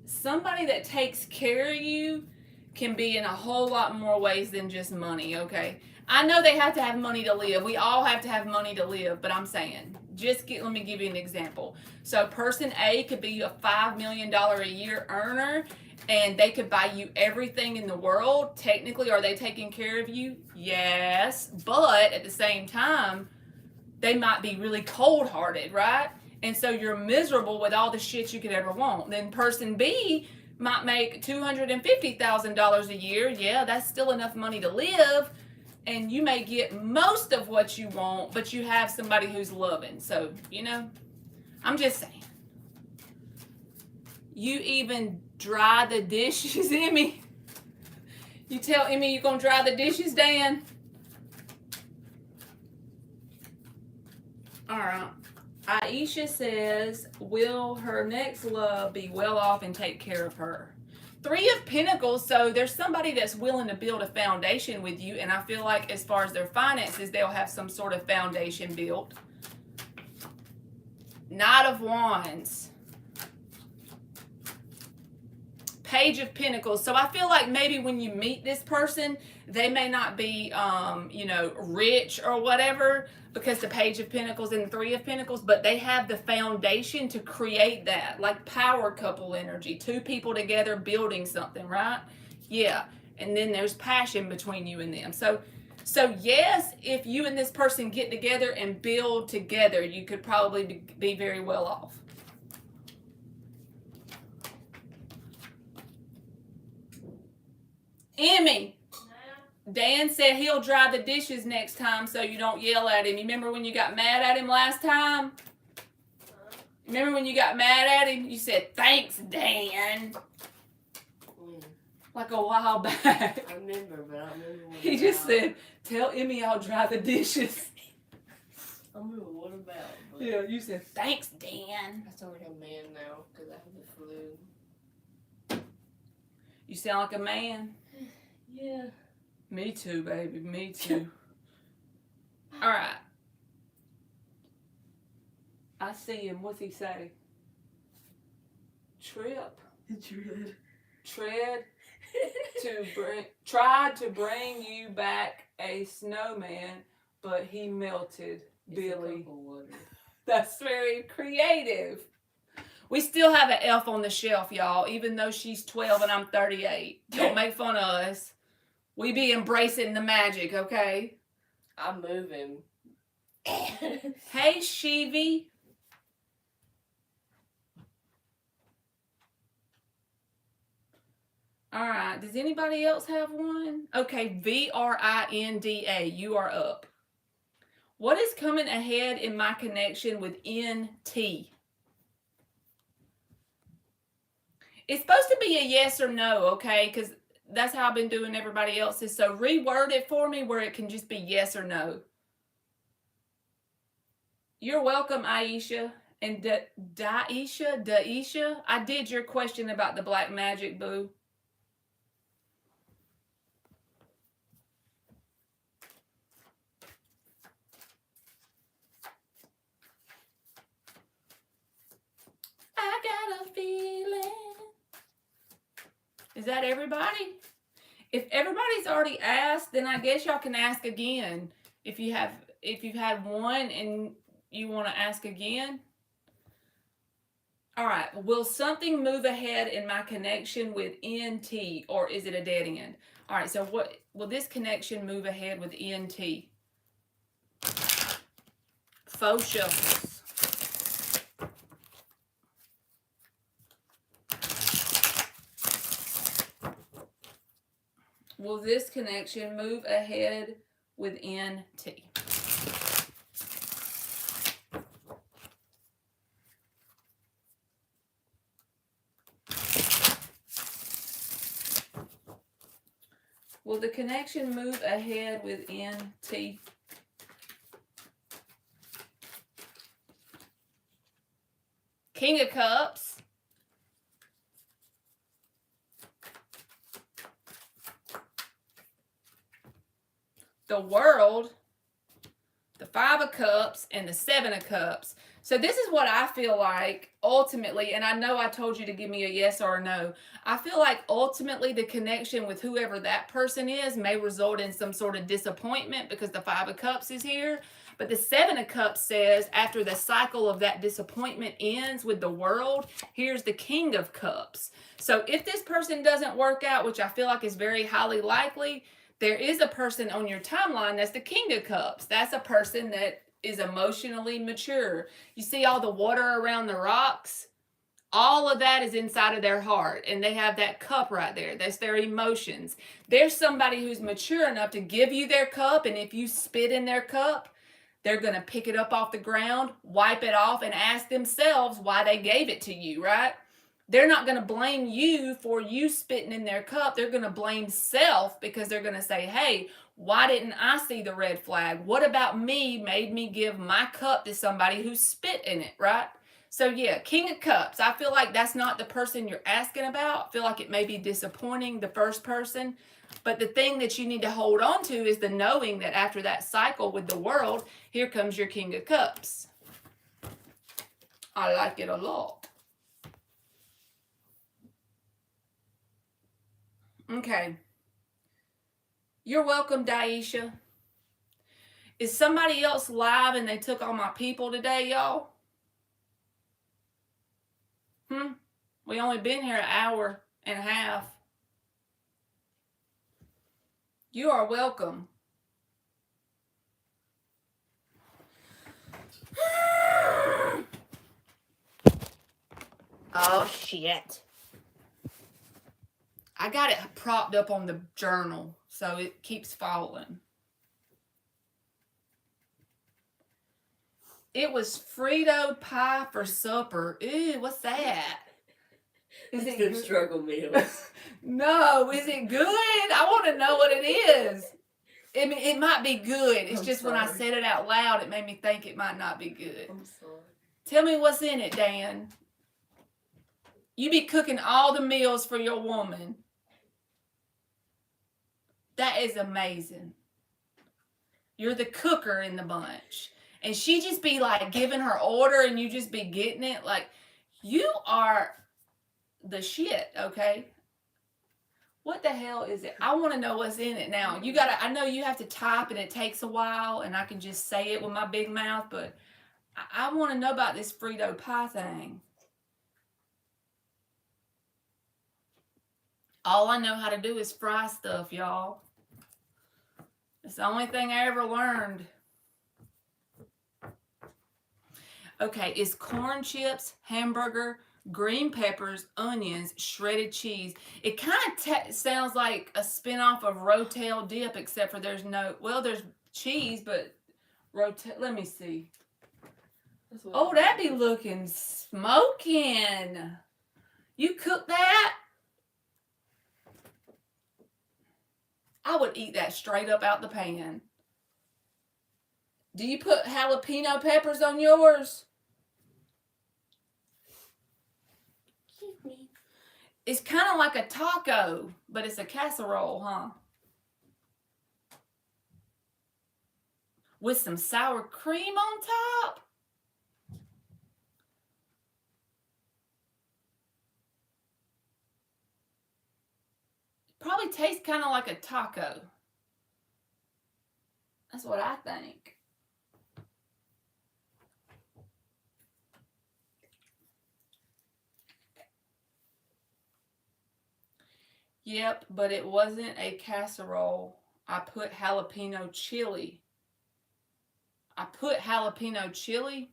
A: Somebody that takes care of you can be in a whole lot more ways than just money, okay? I know they have to have money to live. We all have to have money to live, but I'm saying, let me give you an example. So person A could be a $5 million a year earner, and they could buy you everything in the world. Technically, are they taking care of you? Yes, but at the same time, they might be really cold-hearted, right? And so you're miserable with all the shit you could ever want. Then person B might make $250,000 a year. Yeah, that's still enough money to live. And you may get most of what you want, but you have somebody who's loving. So, you know, I'm just saying. You even dry the dishes, Emmy. You tell Emmy you're going to dry the dishes, Dan? All right. Aisha says, will her next love be well off and take care of her? Three of Pentacles, so there's somebody that's willing to build a foundation with you, and I feel like as far as their finances, they'll have some sort of foundation built. Knight of Wands. Page of Pentacles. So I feel like maybe when you meet this person, they may not be, rich or whatever, because the Page of Pentacles and the Three of Pentacles, but they have the foundation to create that, like power couple energy, two people together building something, right? Yeah. And then there's passion between you and them. So yes, if you and this person get together and build together, you could probably be very well off. Emmy. Dan said he'll dry the dishes next time so you don't yell at him. You remember when you got mad at him last time? Remember when you got mad at him? You said, thanks, Dan. Like a while back.
B: I remember, but I don't remember what
A: He just said, tell Emmy I'll dry the dishes.
B: I remember what about. But
A: Yeah, you said, thanks, Dan.
B: I sound like a man now because I have the flu.
A: You sound like a man.
B: Yeah.
A: Me too, baby. Me too. All right. I see him. What's he say? Tread tried to bring you back a snowman, but he melted. Billy. That's very creative. We still have an elf on the shelf, y'all, even though she's 12 and I'm 38. Don't make fun of us. We be embracing the magic, okay?
B: I'm moving.
A: Hey, Shivi. All right. Does anybody else have one? Okay, Vrinda. You are up. What is coming ahead in my connection with NT? It's supposed to be a yes or no, okay? Because that's how I've been doing everybody else's. So reword it for me where it can just be yes or no. You're welcome, Aisha. And Daisha, I did your question about the black magic, boo. I got a feeling. Is that everybody? If everybody's already asked, then I guess y'all can ask again. If you've had one and you want to ask again. All right. Will something move ahead in my connection with NT, or is it a dead end? All right. So what will this connection move ahead with NT? Faux shuffles. Will this connection move ahead with NT? Will the connection move ahead with NT? King of Cups. The World, the Five of Cups, and the Seven of Cups. So this is what I feel like ultimately, and I know I told you to give me a yes or a no. I feel like ultimately the connection with whoever that person is may result in some sort of disappointment because the Five of Cups is here. But the Seven of Cups says after the cycle of that disappointment ends with the World, here's the King of Cups. So if this person doesn't work out, which I feel like is very highly likely, there is a person on your timeline that's the King of Cups. That's a person that is emotionally mature. You see all the water around the rocks? All of that is inside of their heart, and they have that cup right there. That's their emotions. There's somebody who's mature enough to give you their cup, and if you spit in their cup, they're going to pick it up off the ground, wipe it off, and ask themselves why they gave it to you, right? They're not going to blame you for you spitting in their cup. They're going to blame self because they're going to say, hey, why didn't I see the red flag? What about me made me give my cup to somebody who spit in it, right? So yeah, King of Cups. I feel like that's not the person you're asking about. I feel like it may be disappointing, the first person. But the thing that you need to hold on to is the knowing that after that cycle with the World, here comes your King of Cups. I like it a lot. Okay. You're welcome, Daisha. Is somebody else live and they took all my people today, y'all? We only been here an hour and a half. You are welcome. Oh, shit. I got it propped up on the journal, so it keeps falling. It was Frito pie for supper. Ew, what's that?
B: Is it good? Struggle meals.
A: No, is it good? I want to know what it is. It might be good. It's just when I said it out loud, it made me think it might not be good.
B: I'm sorry.
A: Tell me what's in it, Dan. You be cooking all the meals for your woman. That is amazing. You're the cooker in the bunch. And she just be like giving her order and you just be getting it. Like, you are the shit, okay? What the hell is it? I want to know what's in it now. You gotta, I know you have to type and it takes a while and I can just say it with my big mouth, but I want to know about this Frito pie thing. All I know how to do is fry stuff, y'all. It's the only thing I ever learned. Okay, it's corn chips, hamburger, green peppers, onions, shredded cheese. It kind of sounds like a spinoff of Rotel dip, except for there's no, well, there's cheese, but Rotel, let me see. Oh, that be looking smoking. You cook that? I would eat that straight up out the pan. Do you put jalapeno peppers on yours?
B: Excuse me.
A: It's kind of like a taco, but it's a casserole, huh? With some sour cream on top? Probably tastes kind of like a taco. That's what I think. Yep, but it wasn't a casserole. I put jalapeno chili. I put jalapeno chili.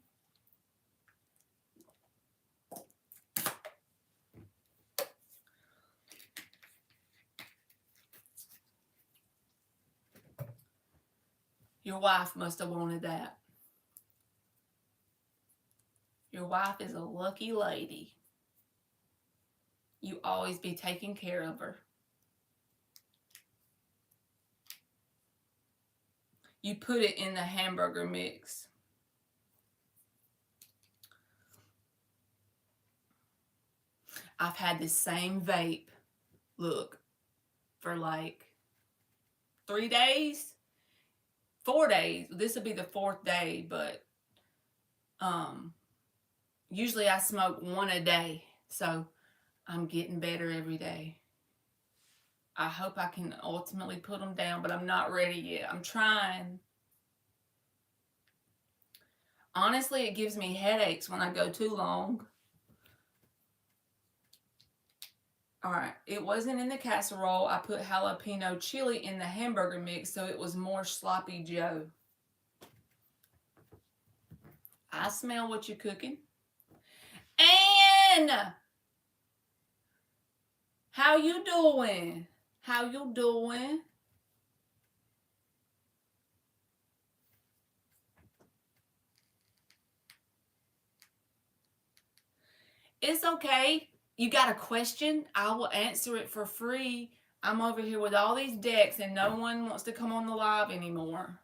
A: Your wife must have wanted that. Your wife is a lucky lady. You always be taking care of her. You put it in the hamburger mix. I've had this same vape, look, for like 3 days, 4 days. This will be the 4th day, but usually I smoke one a day, so I'm getting better every day. I hope I can ultimately put them down, but I'm not ready yet. I'm trying. Honestly, it gives me headaches when I go too long. All right, it wasn't in the casserole. I put jalapeno chili in the hamburger mix, so it was more sloppy Joe. I smell what you're cooking. And how you doing? How you doing? It's okay. You got a question? I will answer it for free. I'm over here with all these decks and no one wants to come on the live anymore.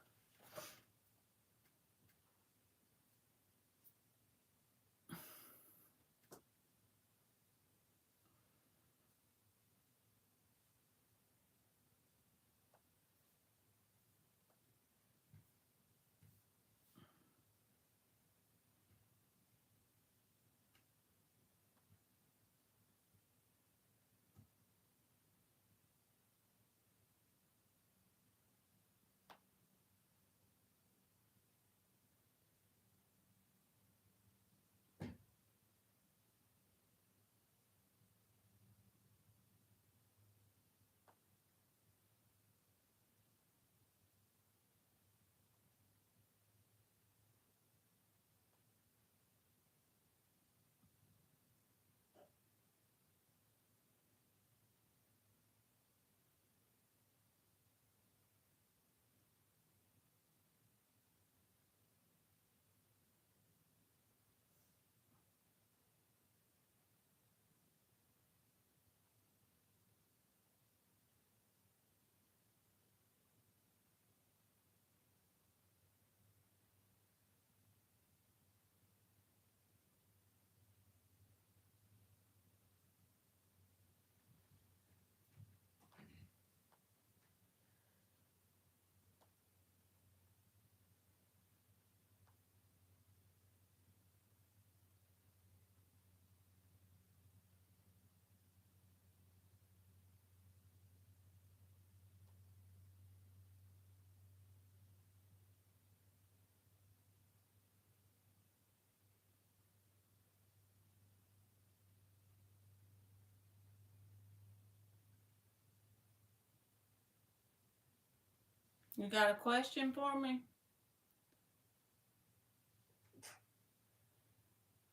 A: You got a question for me?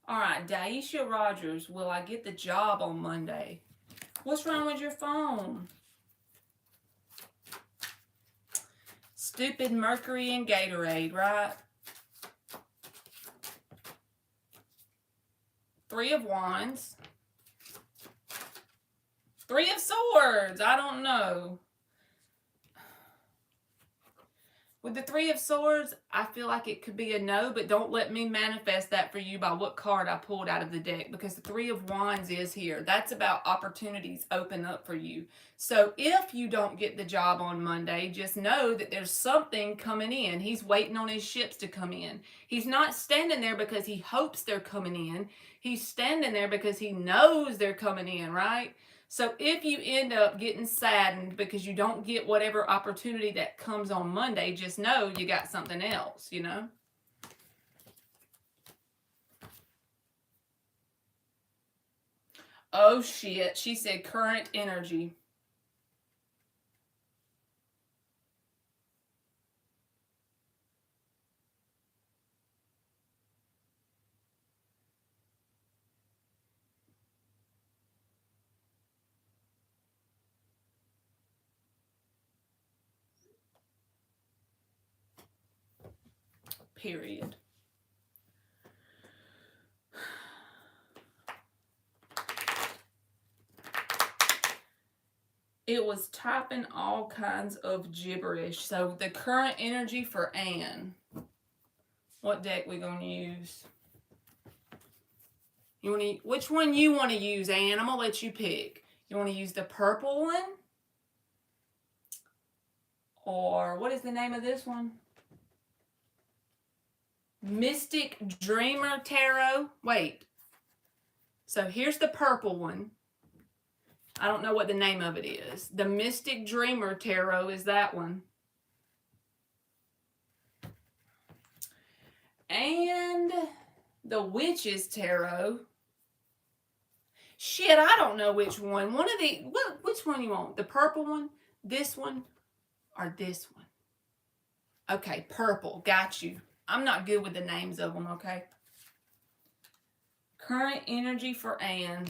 A: All right, Daisha Rogers, will I get the job on Monday? What's wrong with your phone? Stupid Mercury and Gatorade, right? Three of Wands. Three of Swords. I don't know. With the Three of Swords, I feel like it could be a no, but don't let me manifest that for you by what card I pulled out of the deck, because the Three of Wands is here. That's about opportunities open up for you. So if you don't get the job on Monday, just know that there's something coming in. He's waiting on his ships to come in. He's not standing there because he hopes they're coming in. He's standing there because he knows they're coming in, right? So if you end up getting saddened because you don't get whatever opportunity that comes on Monday, just know you got something else, you know? Oh shit, she said current energy. Period. It was typing all kinds of gibberish. So the current energy for Anne. What deck we gonna use? Which one you want to use, Anne? I'm gonna let you pick. You want to use the purple one? Or what is the name of this one? Mystic Dreamer Tarot. Wait. So here's the purple one. I don't know what the name of it is. The Mystic Dreamer Tarot is that one. And the Witch's Tarot. Shit, I don't know which one. Which one you want? The purple one, this one, or this one? Okay, purple. Got you. I'm not good with the names of them, okay? Current energy for Anne.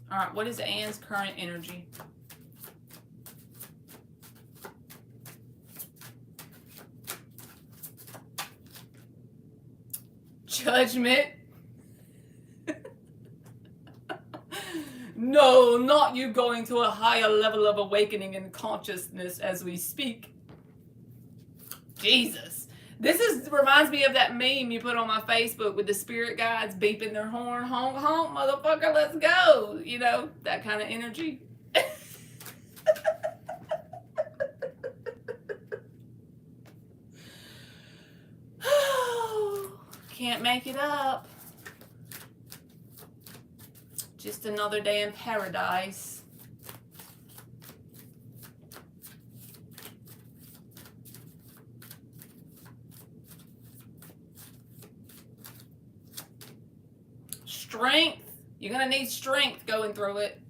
A: All right, what is Anne's current energy? Judgment. No, not you going to a higher level of awakening and consciousness as we speak. Jesus. This reminds me of that meme you put on my Facebook with the spirit guides beeping their horn. Honk, honk, motherfucker, let's go. You know, that kind of energy. Can't make it up. Just another day in paradise. Strength. You're going to need strength going through it.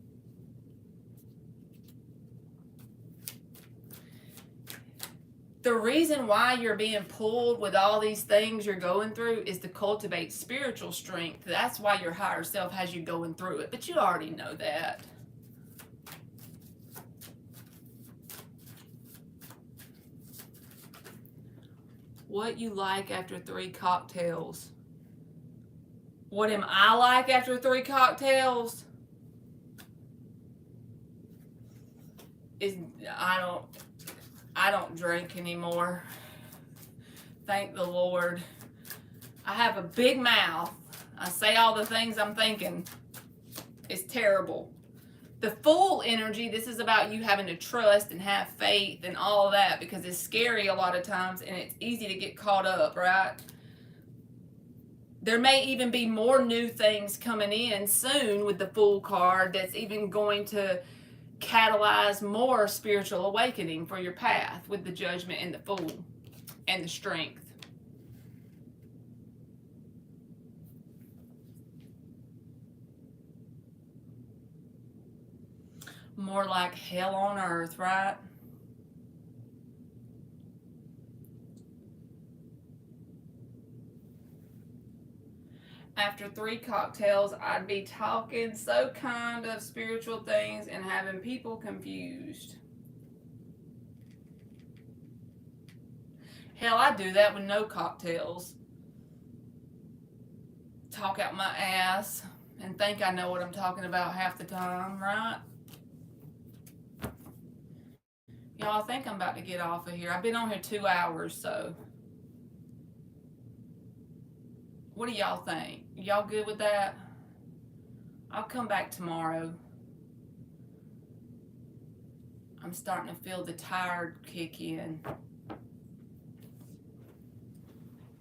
A: The reason why you're being pulled with all these things you're going through is to cultivate spiritual strength. That's why your higher self has you going through it. But you already know that. What you like after 3 cocktails? What am I like after 3 cocktails? I don't drink anymore. Thank the Lord. I have a big mouth. I say all the things I'm thinking. It's terrible. The Fool energy, this is about you having to trust and have faith and all of that, because it's scary a lot of times and it's easy to get caught up, right? There may even be more new things coming in soon with the Fool card that's even going to catalyze more spiritual awakening for your path with the Judgment and the Fool and the Strength. More like hell on earth, right? After 3 cocktails, I'd be talking so kind of spiritual things and having people confused. Hell, I do that with no cocktails. Talk out my ass and think I know what I'm talking about half the time, right? Y'all, I think I'm about to get off of here. I've been on here 2 hours, so what do y'all think? Y'all good with that? I'll come back tomorrow. I'm starting to feel the tired kick in.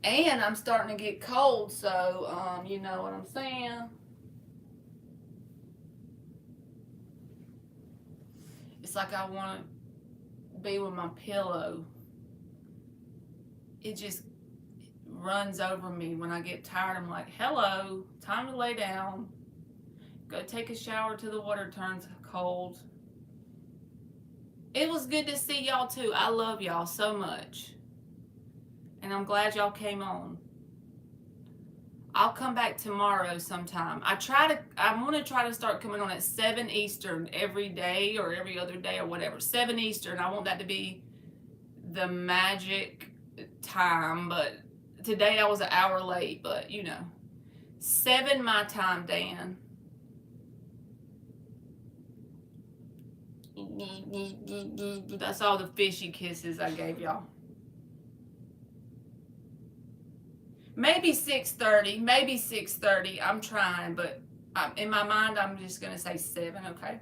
A: And I'm starting to get cold, so you know what I'm saying. It's like I want to be with my pillow. It just runs over me when I get tired. I'm like, hello, time to lay down. Go take a shower till the water turns cold. It was good to see y'all too. I love y'all so much. And I'm glad y'all came on. I'll come back tomorrow sometime. I'm going to try to start coming on at 7 Eastern every day or every other day or whatever. 7 Eastern. I want that to be the magic time, but today I was an hour late, but you know. 7 my time, Dan. That's all the fishy kisses I gave y'all. Maybe 6:30, maybe 6:30. I'm trying, but in my mind, I'm just going to say 7, okay?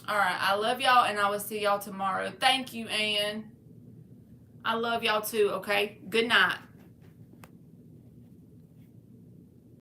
A: All right, I love y'all, and I will see y'all tomorrow. Thank you, Ann. I love y'all too, okay? Good night.